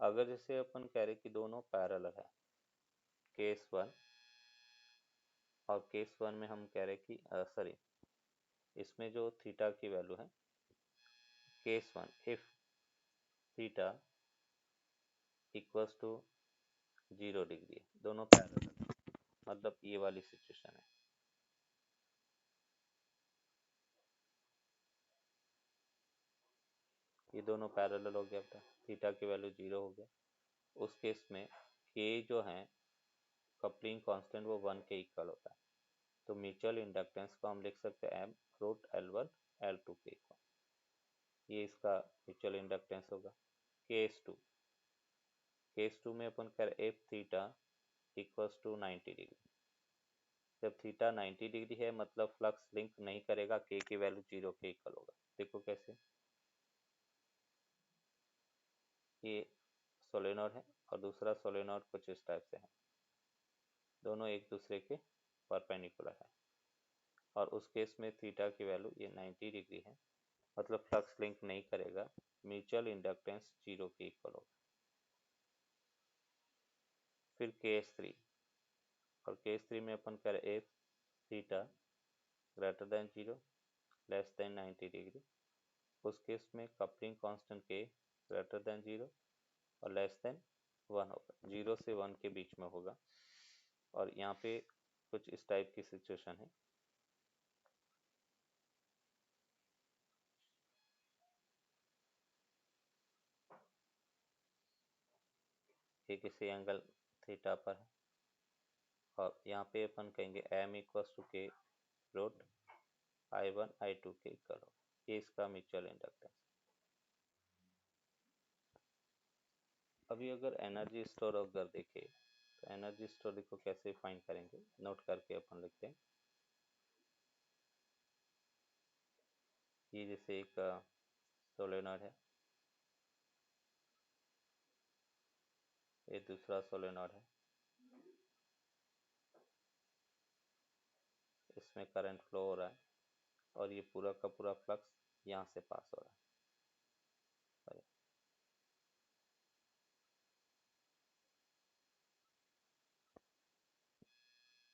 अगर जैसे अपन कह रहे कि दोनों पैरेलल है, केस वन और केस वन में हम कह रहे कि सॉरी इसमें जो थीटा की वैल्यू है, case one if theta equals to 0 degree, दोनों पैरेलल है, मतलब ये वाली सिचुएशन है। ये दोनों पैरेलल हो गया बेटा, थीटा की वैल्यू 0 हो गया। उस केस में के जो है कपलिंग कांस्टेंट वो 1 के इक्वल होता है, तो म्यूचुअल इंडक्टेंस को हम लिख सकते हैं m रूट L1 L2 के इक्वल। ये इसका म्यूचुअल इंडक्टेंस होगा। केस टू में अपन कर if theta equals to 90 degree. जब थीटा 90 डिग्री है मतलब फ्लक्स लिंक नहीं करेगा, के की वैल्यू 0 के इक्वल होगा। देखो कैसे, ये सोलेनॉइड है और दूसरा सोलेनॉइड कुछ इस टाइप से है, दोनों एक दूसरे के परपेंडिकुलर है। और उस केस में थीटा की वैल्यू ये 90 डिग्री है, मतलब फ्लक्स लिंक नहीं करेगा, म्यूचुअल इंडक्टेंस 0 के इक्वल होगा। फिर केस थ्री, और केस थ्री में अपन करें F theta greater than 0 less than 90 degree. उस केस में कपलिंग कांस्टेंट के ग्रेटर देन 0 और लेस देन 1 होगा, 0 से 1 के बीच में होगा। और यहाँ पे कुछ इस टाइप की सिचुएशन है। ये किसी एंगल थीटा पर है और यहाँ पे अपन कहेंगे m इक्वल्स टू के रूट I1 I2 के इक्वल होगा। ये इसका म्यूचुअल इंडक्टेंस। अभी अगर एनर्जी स्टोर अगर देखें तो एनर्जी स्टोर देखो कैसे फाइंड करेंगे, नोट करके अपन लिखते हैं। ये जैसे एक सोलेनॉइड है, ये दूसरा सोलेनॉइड है, इसमें करंट फ्लो हो रहा है और ये पूरा का पूरा फ्लक्स यहाँ से पास हो रहा है।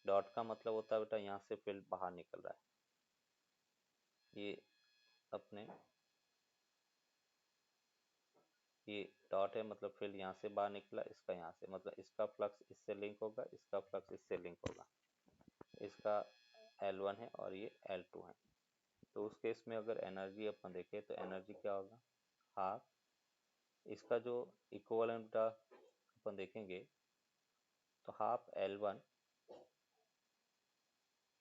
डॉट का मतलब होता है बेटा यहाँ से फील्ड बाहर निकल रहा है। ये अपने ये डॉट है मतलब फील्ड यहाँ से बाहर निकला, इसका यहाँ से, मतलब इसका फ्लक्स इससे लिंक होगा, इसका फ्लक्स इससे लिंक होगा। इसका L1 है और ये L2 है। तो उस केस में अगर एनर्जी अपन देखें तो एनर्जी क्या होगा, हाफ इसका जो इक्विवेलेंट अपन देखेंगे तो हाफ L1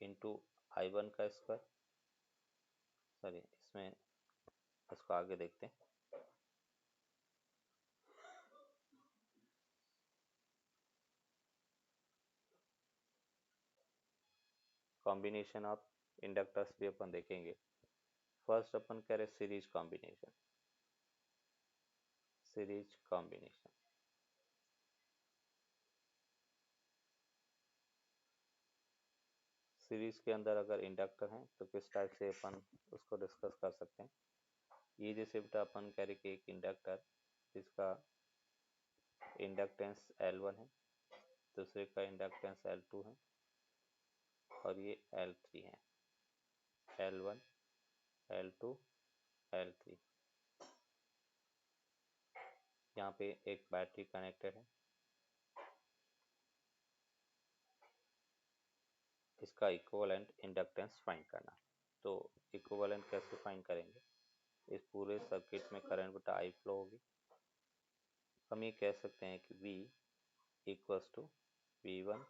इंटू I1 का स्क्वायर, सॉरी इसमें इसको आगे देखते हैं। कॉम्बिनेशन ऑफ इंडक्टर्स भी अपन देखेंगे। फर्स्ट अपन करें series combination. Series combination series के अंदर अगर इंडक्टर हैं तो किस टाइप से अपन उसको डिस्कस कर सकते हैं। ये जैसे बेटा अपन कह रहे कि एक इंडक्टर जिसका इंडक्टेंस L1 है, दूसरे का इंडक्टेंस L2 है और ये L3 है, L1 L2 L3। यहाँ पे एक बैटरी कनेक्टेड है इसका इक्विवेलेंट इंडक्टेंस फाइंड करना। तो इक्विवेलेंट कैसे फाइंड करेंगे, इस पूरे सर्किट में करंट बटा आई फ्लो होगी। हम ये कह सकते हैं कि V equals to V1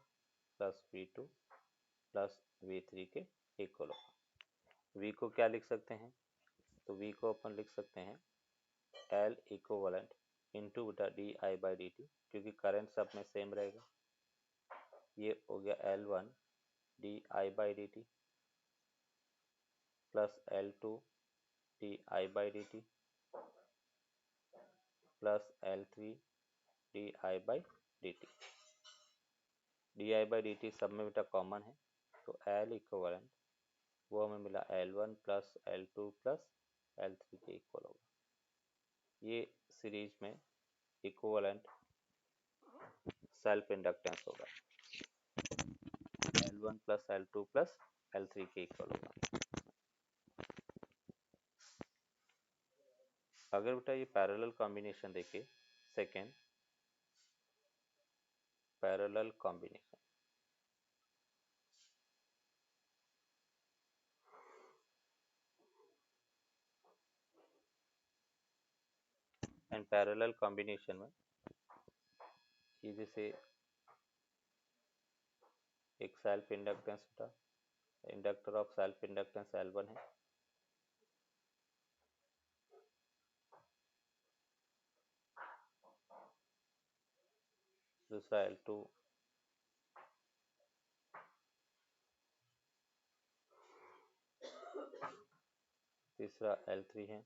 plus V2 plus V3 के इक्वल होगा। V को क्या लिख सकते हैं, तो V को अपन लिख सकते हैं L इक्विवेलेंट इंटू बटा D I by D T, क्योंकि करंट सब में सेम रहेगा। ये हो गया L1 D I by D T plus L2 D I by D T plus L3 D I by D T. D I by D T सब में बेटा कॉमन है, तो L इक्विवेलेंट वो हमें मिला L1 plus L2 plus L3 के equal होगा। ये सीरीज में इक्विवेलेंट सेल्फ इंडक्टेंस होगा, L1 plus L2 plus L3 के इक्वल होगा। अगर बेटा ये पैरेलल कॉम्बिनेशन देखे, second parallel combination, and parallel combination में ये जैसे एक सेल्फ इंडक्टेंस था, inductor of self inductance L1 है, दूसरा L2, तीसरा L3 है।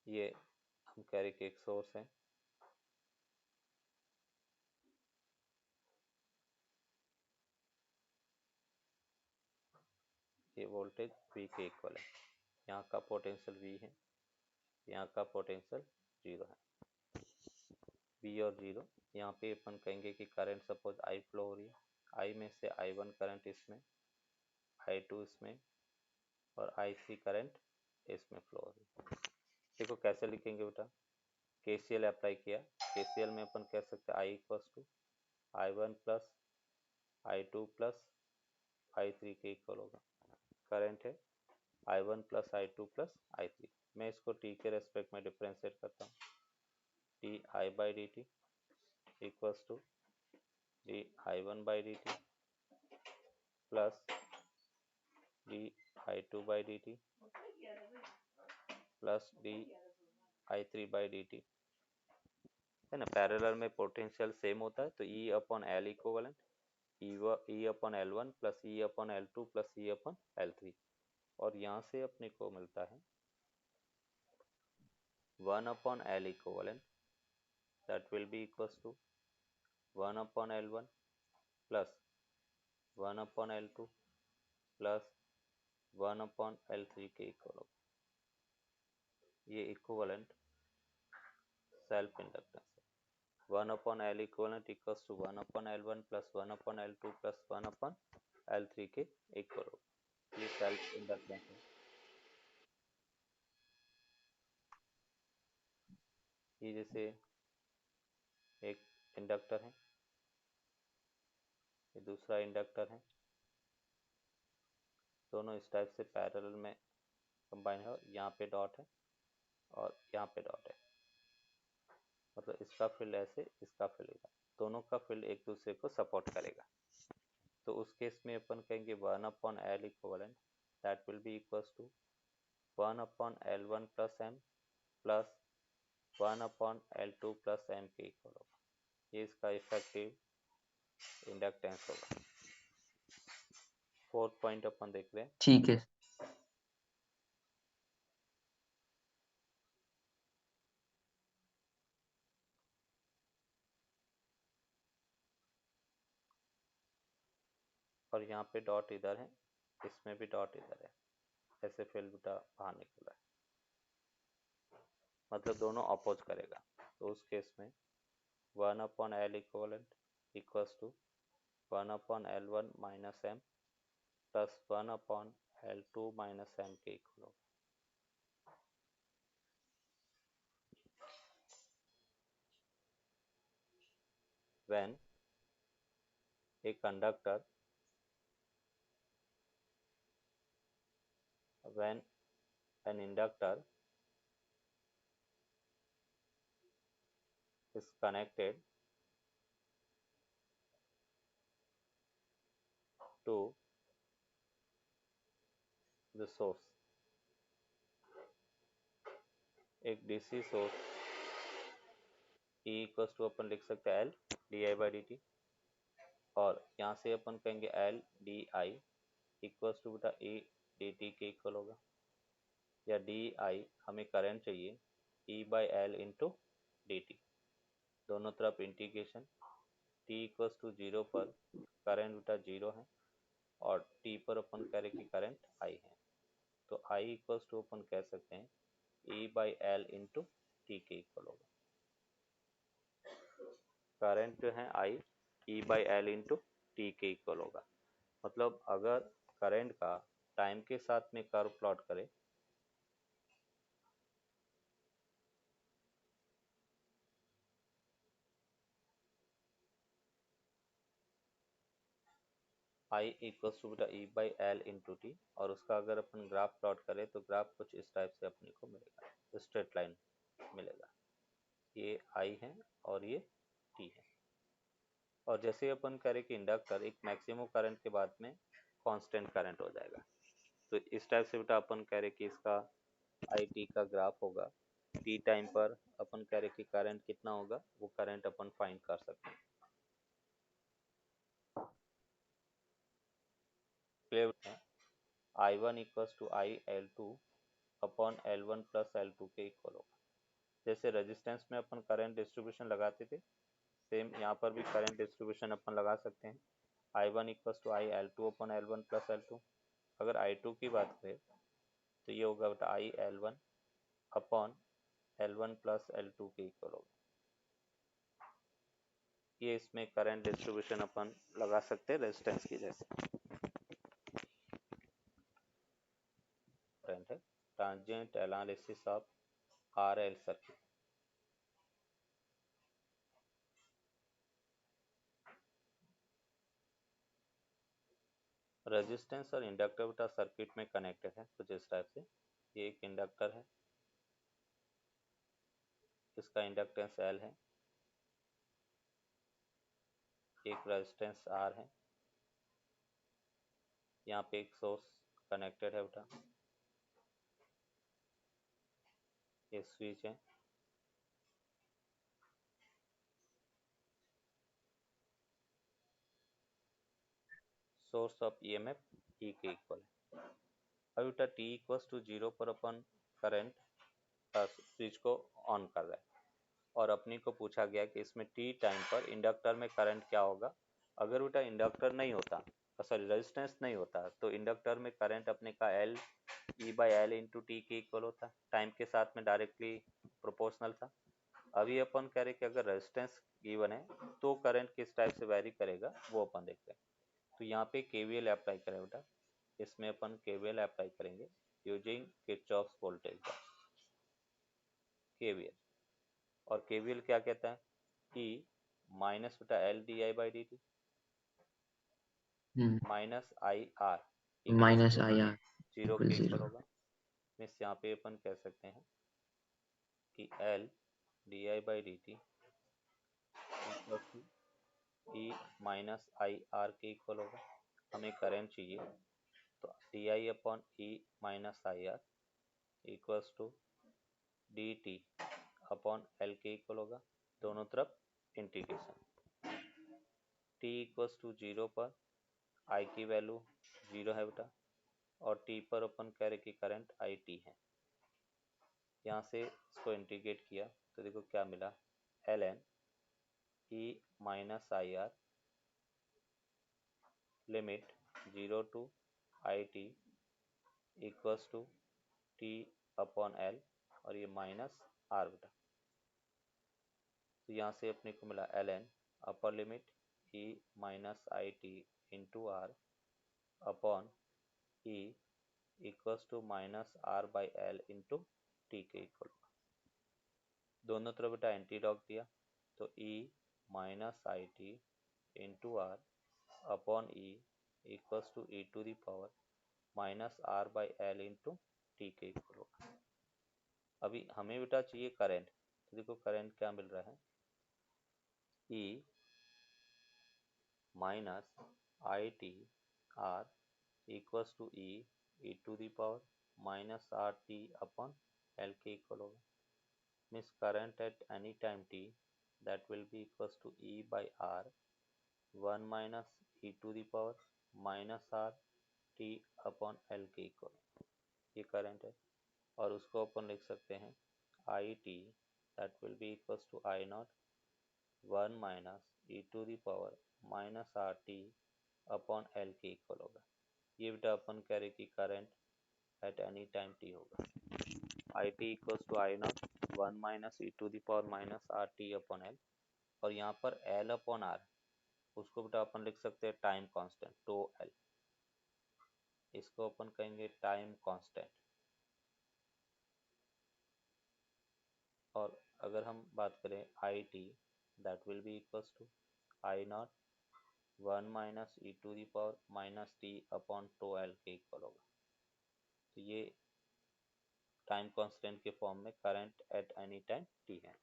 ये हम कह रहे कि एक सोर्स है, ये वोल्टेज V के इक्वल है। यहाँ का पोटेंशियल V है, यहाँ का पोटेंशियल 0 है। V और 0, यहाँ पे अपन कहेंगे कि करंट सपोज I फ्लो हो रही है, I में से I1 करंट इसमें, I2 इसमें और I3 करंट इसमें फ्लो हो रही है। देखो कैसे लिखेंगे बेटा, KCL अप्लाई किया, KCL में अपन कह सकते हैं I equals to I1 plus I2 plus I3 के इक्वल होगा। करंट है I1 plus I2 plus I3, मैं इसको T के रेस्पेक्ट में डिफ्रेंशिएट करता हूँ, D I by D T equals to D I1 by D T plus D I2 by D T plus D I3 by D T, है ना। Parallel में potential same होता है, तो E upon L equivalent E upon L1 plus E upon L2 plus E upon L3, और यहाँ से अपने को मिलता है 1 upon L equivalent, that will be equals to 1 upon L1 plus 1 upon L2 plus 1 upon L3 के equal होगा। ये इक्विवेलेंट सेल्फ इंडक्टेंस है। 1 upon L equivalent equals to 1 upon L1 plus 1 upon L2 plus 1 upon L3 के equal होगा। ये self inductance है। ये जैसे एक इंडक्टर है, ये दूसरा इंडक्टर है, दोनों इस टाइप से पैरेलल में कंबाइन है, यहाँ पे डॉट है और यहाँ पे डॉट है, मतलब इसका फील्ड ऐसे, इसका फील्ड इधर, दोनों का फील्ड एक दूसरे को सपोर्ट करेगा। तो उस केस में अपन कहेंगे 1 upon L equivalent that will be equals to 1 upon L1 plus M plus 1 upon L2 plus M के इक्वल होगा। ये इसका इफेक्टिव इंडक्टेंस होगा। फोर्थ पॉइंट अपन देख रहे हैं, ठीक है। और यहाँ पे डॉट इधर है, इसमें भी डॉट इधर है, ऐसे फील्ड बाहर निकल रहा है, मतलब दोनों अपोज करेगा। तो उस केस में 1 upon L equivalent equals to 1 upon L1 minus M plus 1 upon L2 minus M के इक्वल होगा। when a conductor when an inductor is connected to the source. एक DC source E equals to अपन लिख सकते हैं L di/dt, और यहाँ से अपन कहेंगे L di इक्वल्स टू बेटा E dt के इक्वल होगा, या di हमें करंट चाहिए E/L इंटू dt, दोनों तरफ इंटीग्रेशन। t इक्वल्स टू 0 पर करंट बेटा 0 है, और t पर अपन कह रहे कि करंट I है, तो I इक्वल्स टू अपन कह सकते हैं E/L इंटू टी के इक्वल होगा। करंट जो है I E/L इंटू टी के इक्वल होगा। मतलब अगर करंट का टाइम के साथ में कर्व प्लॉट करें, I इक्वल्स टू बेटा E/L इंटू टी, और उसका अगर अपन ग्राफ प्लॉट करें तो ग्राफ कुछ इस टाइप से अपने को मिलेगा, स्ट्रेट लाइन मिलेगा। ये I है और ये T है, और जैसे अपन करें कि इंडक्टर एक मैक्सिमम करंट के बाद में कांस्टेंट करंट हो जाएगा, तो इस टाइप से बेटा अपन कह रहे कि इसका IT का ग्राफ होगा, T टाइम पर अपन कह रहे कि करंट कितना होगा, वो करंट अपन फाइंड कर सकते हैं। क्लियर है? I1 equals to IL2 upon L1 plus L2 के इक्वल होगा। जैसे रेजिस्टेंस में अपन करंट डिस्ट्रीब्यूशन लगाते थे, सेम यहाँ पर भी करंट डिस्ट्रीब्यूशन अपन लगा सकते हैं। I1 equals to IL2 upon L1 plus L2। अगर I2 की बात करें तो ये होगा बेटा IL1 upon L1 plus L2 के इक्वल होगा। ये इसमें करंट डिस्ट्रीब्यूशन अपन लगा सकते हैं रेजिस्टेंस की जैसे। करंट है transient analysis of RL circuit. Resistance और इंडक्टर बेटा सर्किट में कनेक्टेड है कुछ इस टाइप से। ये एक इंडक्टर है, इसका इंडक्टेंस L है, एक रेजिस्टेंस R है, यहाँ पे एक सोर्स कनेक्टेड है बेटा, ये स्विच है, सोर्स ऑफ EMF E के इक्वल है। अब बेटा T इक्वल्स टू 0 पर अपन करंट स्विच को ऑन कर रहा है, और अपनी को पूछा गया कि इसमें T टाइम पर इंडक्टर में करंट क्या होगा। अगर बेटा इंडक्टर नहीं होता, सॉरी रेजिस्टेंस नहीं होता, तो इंडक्टर में करंट अपने का L E/L इंटू टी के इक्वल होता, टाइम के साथ में डायरेक्टली प्रोपोर्शनल था। अभी अपन कह रहे कि अगर रेजिस्टेंस गिवन है तो करंट किस टाइप से वैरी करेगा वो अपन देखते हैं। तो यहाँ पे KVL अप्लाई करें बेटा, इसमें अपन KVL अप्लाई करेंगे using Kirchhoff's voltage law. KVL, और KVL क्या कहता है, E माइनस बेटा L di/dt minus IR equals minus two IR 0 equal के इक्वल 0। होगा। मीन्स यहाँ पे अपन कह सकते हैं कि L di/dt equals to E minus IR के इक्वल होगा। हमें करंट चाहिए, तो di upon E minus IR equals to dt upon L के इक्वल होगा, दोनों तरफ इंटीग्रेशन। t इक्वल्स टू 0 पर I की वैल्यू 0 है बेटा, और t पर अपन कह रहे कि करंट IT है। यहाँ से इसको इंटीग्रेट किया तो देखो क्या मिला, ln E minus IR limit 0 to IT equals to T upon L, और ये माइनस R बेटा। तो यहाँ से अपने को मिला ln upper limit E minus IT into R upon E equals to minus R/L into T के इक्वल। दोनों तरफ बेटा एंटी लॉग दिया, तो E minus IT into R upon E equals to E to the power minus R by L into T के equal होगा। अभी हमें बेटा चाहिए करंट, तो देखो करंट क्या मिल रहा है, E minus I T R equals to E to the power minus R T upon L के इक्वल होगा। Means current at any time T that will be equals to E by R 1 minus E to the power minus R T upon L के equal, ये current है। और उसको अपन लिख सकते हैं I T that will be equals to I naught 1 minus E to the power minus R T upon L के इक्वल होगा। ये बेटा अपन कह रहे कि current at any time T होगा। I T equals to I naught 1 minus E to the power minus R T upon L, और यहाँ पर एल अपॉन आर उसको बेटा अपन लिख सकते हैं टाइम कांस्टेंट टो एल, इसको अपन कहेंगे टाइम कांस्टेंट। और अगर हम बात करें I T that will be equals to I naught 1 minus E to the power minus T upon tau L के इक्वल होगा। तो ये टाइम कांस्टेंट के फॉर्म में current at any time T है।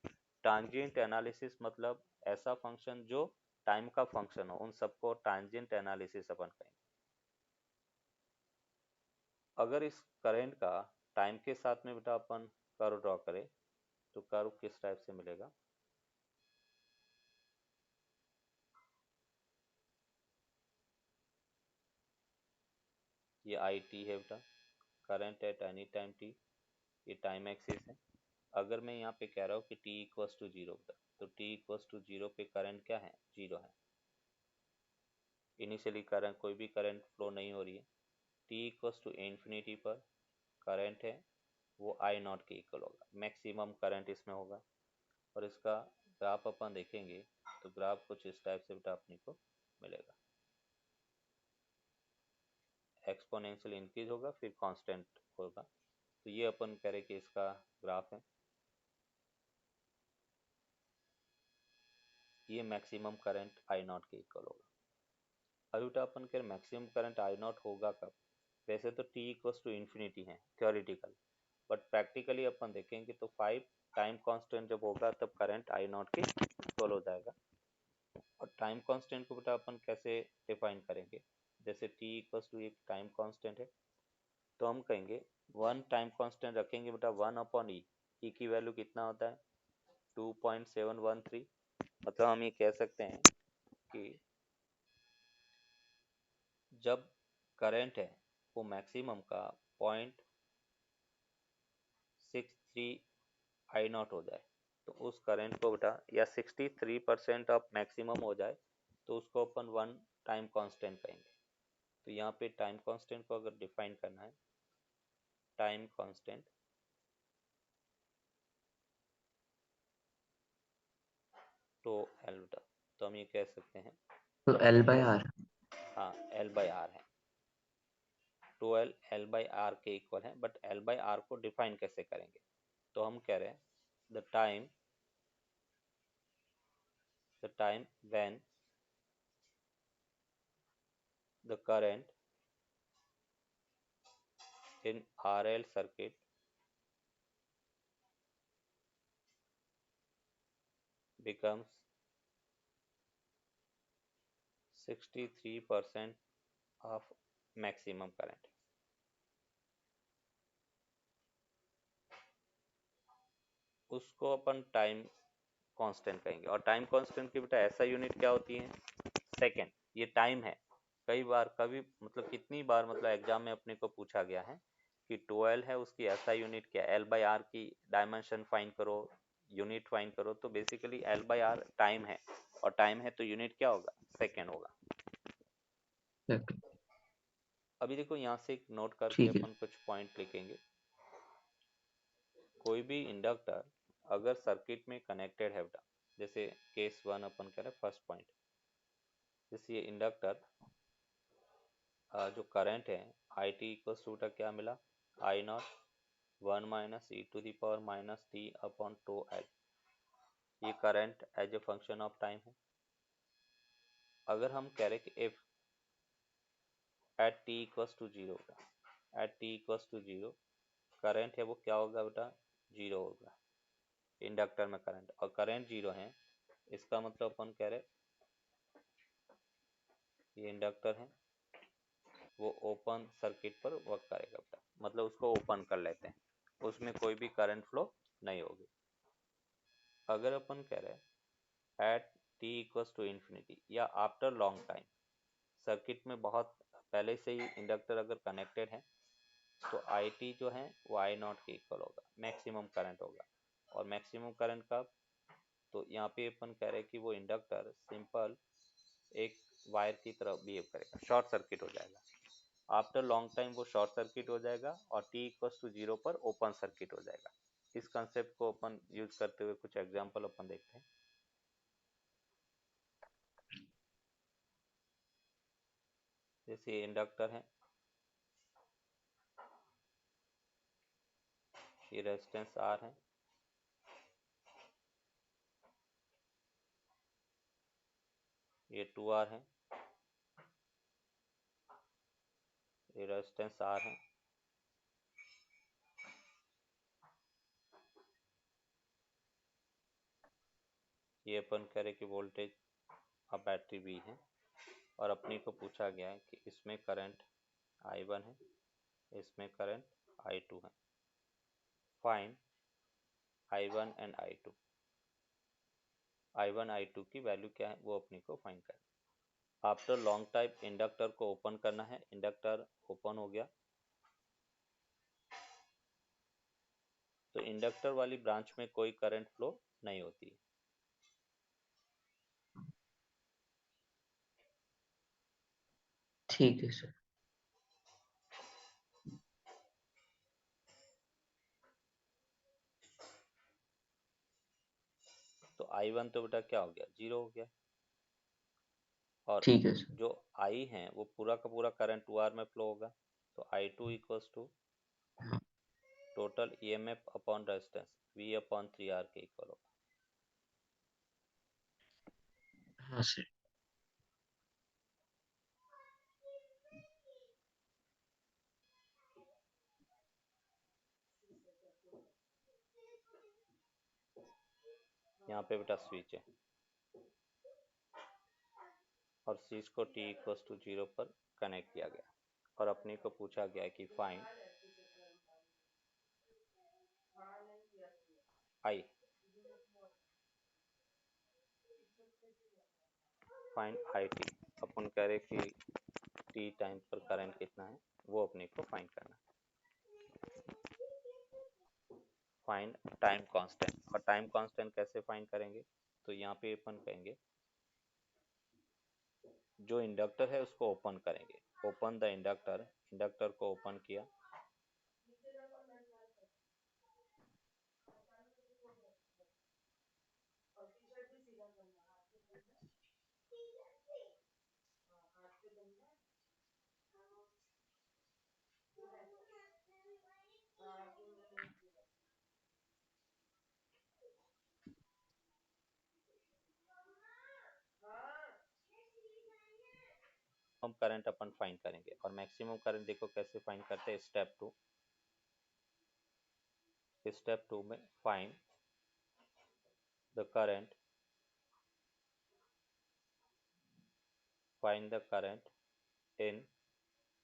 ट्रांजिएंट एनालिसिस मतलब ऐसा फंक्शन जो टाइम का फंक्शन हो, उन सबको ट्रांजिएंट एनालिसिस अपन कहेंगे। अगर इस करंट का टाइम के साथ में बेटा अपन कर्व ड्रॉ करें तो कर्व किस टाइप से मिलेगा, ये आई टी है बेटा, current at any time T, ये टाइम एक्सिस है। अगर मैं यहाँ पे कह रहा हूँ कि t इक्वल्स टू जीरो बेटा, तो t इक्वल्स टू जीरो पे करंट क्या है, जीरो है। इनिशियली करंट कोई भी करंट फ्लो नहीं हो रही है। t इक्वल्स टू इन्फिनिटी पर करंट है वो आई नॉट के इक्वल होगा, मैक्सिमम करंट इसमें होगा। और इसका ग्राफ अपन देखेंगे तो ग्राफ कुछ इस टाइप से बेटा अपने को मिलेगा, एक्सपोनेंशियल इंक्रीज होगा फिर कांस्टेंट होगा। तो ये अपन कह रहे कि इसका ग्राफ है, ये मैक्सिमम करंट आई नॉट के इक्वल होगा। अभी बेटा अपन कह रहे मैक्सिमम करंट आई नॉट होगा कब, वैसे तो t इक्वल्स टू इन्फिनिटी है थ्योरेटिकल, बट प्रैक्टिकली अपन देखेंगे तो 5 टाइम कांस्टेंट जब होगा तब करंट आई नॉट के इक्वल हो जाएगा। और टाइम कांस्टेंट को बेटा अपन कैसे डिफाइन करेंगे, जैसे t इक्वल्स टू एक टाइम कांस्टेंट है तो हम कहेंगे वन टाइम कांस्टेंट रखेंगे बेटा 1 अपॉन ई की वैल्यू कितना होता है 2.713। मतलब हम ये कह सकते हैं कि जब करंट है वो मैक्सिमम का 0.63 आई नॉट हो जाए तो उस करंट को बेटा, या 63% ऑफ मैक्सिमम हो जाए तो उसको अपन वन टाइम कांस्टेंट कहेंगे। तो यहाँ पे टाइम कांस्टेंट को अगर डिफाइन करना है, टाइम कांस्टेंट तो एल बेटा, तो हम ये कह सकते हैं तो एल बाय आर, हाँ एल बाई आर है, टोएल एल बाई आर के इक्वल है। बट एल बाई आर को डिफाइन कैसे करेंगे, तो हम कह रहे हैं the time when the current in RL circuit becomes 63% of maximum current। उसको अपन टाइम कांस्टेंट कहेंगे। और टाइम कांस्टेंट की बेटा ऐसा यूनिट क्या होती है, सेकेंड। ये टाइम है, कई बार कभी मतलब कितनी बार मतलब एग्जाम में अपने को पूछा गया है कि 12 है उसकी ऐसा यूनिट क्या, एल बाई आर की डायमेंशन फाइन करो, यूनिट फाइन करो। तो basically L by R time है, और टाइम है तो यूनिट क्या होगा, सेकेंड होगा। अभी देखो यहाँ से एक नोट करके ठीक है। अपन कुछ पॉइंट लिखेंगे। कोई भी इंडक्टर अगर सर्किट में कनेक्टेड है बेटा, जैसे केस 1 अपन कह रहे हैं फर्स्ट पॉइंट, जैसे ये इंडक्टर जो करंट है आई टी इक्वल टू क्या मिला, I naught 1 minus E to the power minus T upon two L, ये current as a function of time है। अगर हम कह रहे कि if at T equals to zero होगा। At T equals to zero current है वो क्या होगा बेटा, जीरो होगा इंडक्टर में करंट, और करंट जीरो है इसका मतलब अपन कह रहे ये इंडक्टर है वो ओपन सर्किट पर वर्क करेगा बेटा, मतलब उसको ओपन कर लेते हैं, उसमें कोई भी करंट फ्लो नहीं होगी। अगर अपन कह रहे हैं at T equals to infinity या आफ्टर लॉन्ग टाइम, सर्किट में बहुत पहले से ही इंडक्टर अगर कनेक्टेड है तो आई टी जो है वो आई नॉट के इक्वल होगा, मैक्सिमम करंट होगा। और मैक्सिमम करंट कब, तो यहाँ पे अपन कह रहे हैं कि वो इंडक्टर सिंपल एक वायर की तरह बिहेव करेगा, शॉर्ट सर्किट हो जाएगा। आफ्टर लॉन्ग टाइम वो शॉर्ट सर्किट हो जाएगा और टी इक्वल्स टू जीरो पर ओपन सर्किट हो जाएगा। इस कंसेप्ट को अपन यूज करते हुए कुछ एग्जांपल अपन देखते हैं। जैसे ये इंडक्टर है, ये रेजिस्टेंस आर है, ये टू आर है, ये रेजिस्टेंस आर है, ये अपन कह रहे कि वोल्टेज अब बैटरी बी है, और अपने को पूछा गया है कि इसमें करंट I1 है, इसमें करंट I2 है। Find I1 and I2। I1 I2 की वैल्यू क्या है वो अपने को फाइंड करना। आफ्टर लॉन्ग टाइम इंडक्टर को ओपन करना है, इंडक्टर ओपन हो गया तो इंडक्टर वाली ब्रांच में कोई करंट फ्लो नहीं होती है। ठीक है सर। तो I1 तो बेटा क्या हो गया, जीरो हो गया, और ठीक है सर। जो I है वो पूरा का पूरा करंट 2R में फ्लो होगा, तो I2 इक्वल्स टू हाँ। Total EMF upon resistance V upon 3R के इक्वल होगा। हाँ सर। यहाँ पे बेटा स्विच है और स्विच को t इक्वल्स टू जीरो पर कनेक्ट किया गया, और अपने को पूछा गया कि फाइंड I, फाइंड IT। अपन कह रहे कि t टाइम पर करंट कितना है वो अपने को फाइंड करना। फाइंड टाइम कांस्टेंट, और टाइम कांस्टेंट कैसे फाइंड करेंगे, तो यहाँ पे अपन कहेंगे जो इंडक्टर है उसको ओपन करेंगे, ओपन द इंडक्टर, इंडक्टर को ओपन किया, हम करंट अपन फाइंड करेंगे। और मैक्सिमम करंट देखो कैसे फाइंड करते हैं, स्टेप टू, स्टेप टू में find the current, find the current in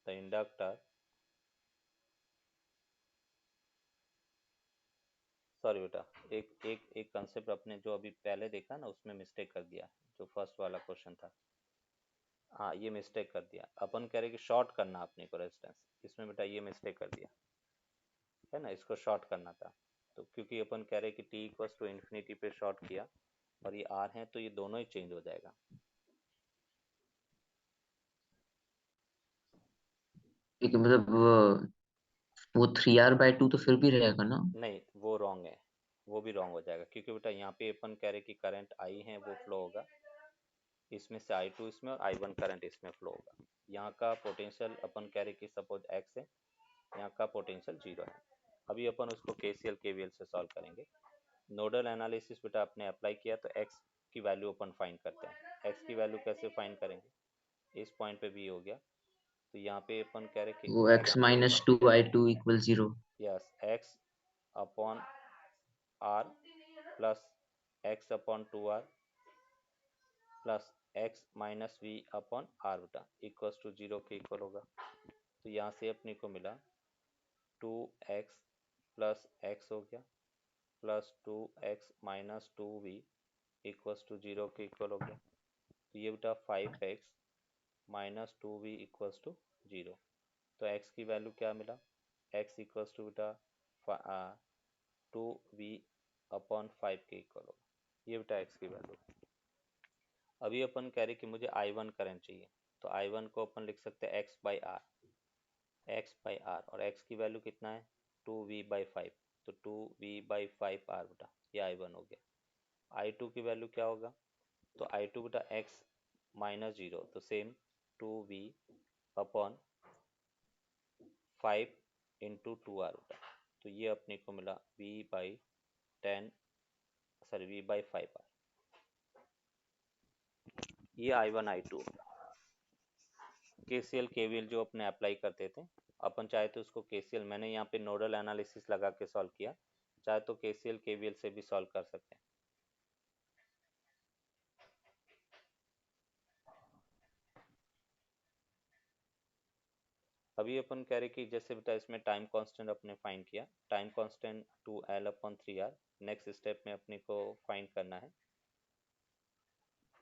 the inductor, sorry बेटा एक एक एक कंसेप्ट अपने जो अभी पहले देखा ना उसमें मिस्टेक कर दिया, जो फर्स्ट वाला क्वेश्चन था, हाँ ये मिस्टेक कर दिया। अपन कह रहे कि शॉर्ट करना अपने को रेजिस्टेंस, इसमें बेटा ये मिस्टेक कर दिया है ना, इसको शॉर्ट करना था। तो क्योंकि अपन कह रहे कि t इक्वल्स टू इन्फिनिटी पे शॉर्ट किया और ये r है तो ये दोनों ही चेंज हो जाएगा। ठीक है, मतलब वो 3R/2 तो फिर भी रहेगा ना? नहीं वो रॉन्ग है, वो भी रॉन्ग हो जाएगा, क्योंकि बेटा यहाँ पे अपन कह रहे कि करंट I है वो फ्लो होगा इसमें से, I2 इसमें और I1 करंट इसमें फ्लो होगा। यहाँ का पोटेंशियल अपन कह रहे कि सपोज x है, यहाँ का पोटेंशियल जीरो है। अभी अपन उसको KCL KVL से सॉल्व करेंगे। नोडल एनालिसिस बेटा आपने अप्लाई किया तो x की वैल्यू अपन फाइंड करते हैं। x की वैल्यू कैसे फाइंड करेंगे, इस पॉइंट पे भी हो गया, तो यहाँ पे अपन कह रहे कि वो x minus 2i2 equal 0. Yes x upon r plus x upon 2r plus x minus V upon R बेटा इक्वल्स टू 0 के इक्वल होगा। तो यहाँ से अपने को मिला 2x प्लस x हो गया plus 2x minus 2v equals to 0 के इक्वल हो गया। तो ये बेटा 5x minus 2v equals to 0। तो x की वैल्यू क्या मिला, x इक्वल्स टू बेटा 2v अपॉन 5 के इक्वल होगा। ये बेटा x की वैल्यू। अभी अपन कह रहे कि मुझे I1 करंट चाहिए, तो I1 को अपन लिख सकते हैं x बाई आर और x की वैल्यू कितना है 2v/5, तो 2v/5r बेटा ये I1 हो गया। I2 की वैल्यू क्या होगा, तो I2 बेटा x माइनस 0, तो same 2v upon 5 into 2r बेटा, तो ये अपने को मिला v/5r। ये I1 I2 KCL KVL जो अपने अप्लाई करते थे, अपन चाहे तो उसको KCL, मैंने यहाँ पे नोडल एनालिसिस लगा के सॉल्व किया, चाहे तो KCL KVL से भी सॉल्व कर सकते हैं। अभी अपन कह रहे कि जैसे बेटा इसमें टाइम कांस्टेंट अपने फाइंड किया, time constant 2L/3R। Next step में अपने को फाइंड करना है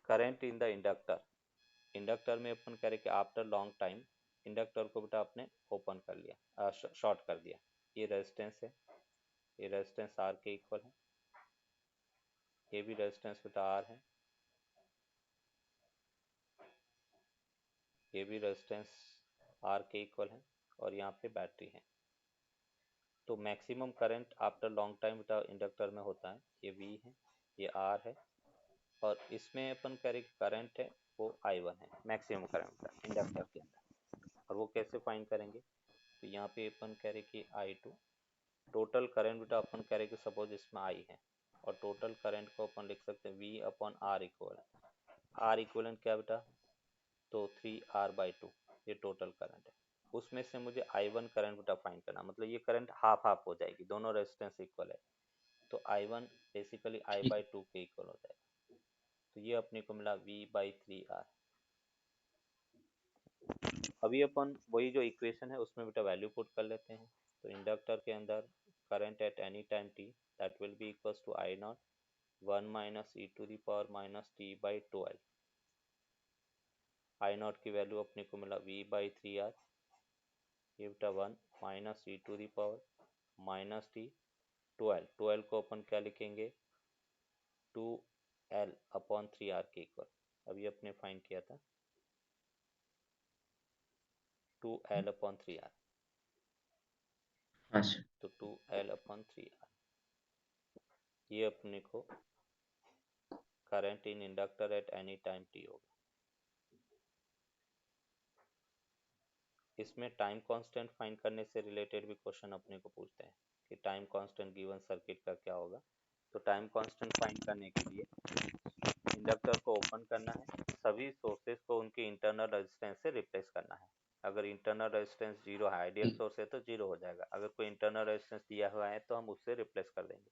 current in the inductor. Inductor में अपन कह रहे कि आफ्टर लॉन्ग टाइम इंडक्टर को बेटा आपने ओपन कर लिया, शॉर्ट कर दिया। ये रेजिस्टेंस है, ये रेजिस्टेंस R के इक्वल है, ये भी रेजिस्टेंस बेटा R है, ये भी रेजिस्टेंस R के इक्वल है और यहाँ पे बैटरी है। तो maximum current after long time बेटा इंडक्टर में होता है, ये V है, ये R है और इसमें अपन कह रहे करंट है वो I1 है, मैक्सिमम करंट इंडक्टर के अंदर। और वो कैसे फाइंड करेंगे, तो यहाँ पे अपन कह रहे कि I2 टोटल करंट बेटा अपन कह रहे कि सपोज इसमें I है और टोटल करंट को अपन लिख सकते हैं V upon R equal. R equal क्या बेटा, तो 3R/2 ये टोटल करंट है। उसमें से मुझे I1 करंट बेटा फाइंड करना, मतलब ये करंट हाफ हाफ हो जाएगी, दोनों रेजिस्टेंस इक्वल है, तो I1 बेसिकली I/2 के इक्वल हो जाएगा। तो ये अपने को मिला V/3R। अभी अपन वही जो इक्वेशन है उसमें बेटा वैल्यू पुट कर लेते हैं। तो इंडक्टर के अंदर current at any time t that will be equals to I0 1 minus e to the power minus t/2l। I0 की वैल्यू अपने को मिला V/3R, ये बेटा 1 minus e to the power minus t/2l। 2l को अपन क्या लिखेंगे 2L/3R के इक्वल। अभी अपने फाइंड किया था 2L/3R, अच्छा, तो 2L/3R ये अपने को current in inductor eight any time t होगा। इसमें टाइम कांस्टेंट फाइंड करने से रिलेटेड भी क्वेश्चन अपने को पूछते हैं कि टाइम कांस्टेंट गिवन सर्किट का क्या होगा। तो टाइम कांस्टेंट फाइंड करने के लिए इंडक्टर को ओपन करना है, सभी सोर्सेज को उनके इंटरनल रेजिस्टेंस से रिप्लेस करना है। अगर इंटरनल रेजिस्टेंस जीरो है, आइडियल सोर्स है तो जीरो हो जाएगा, अगर कोई इंटरनल रेजिस्टेंस दिया हुआ है तो हम उससे रिप्लेस कर देंगे।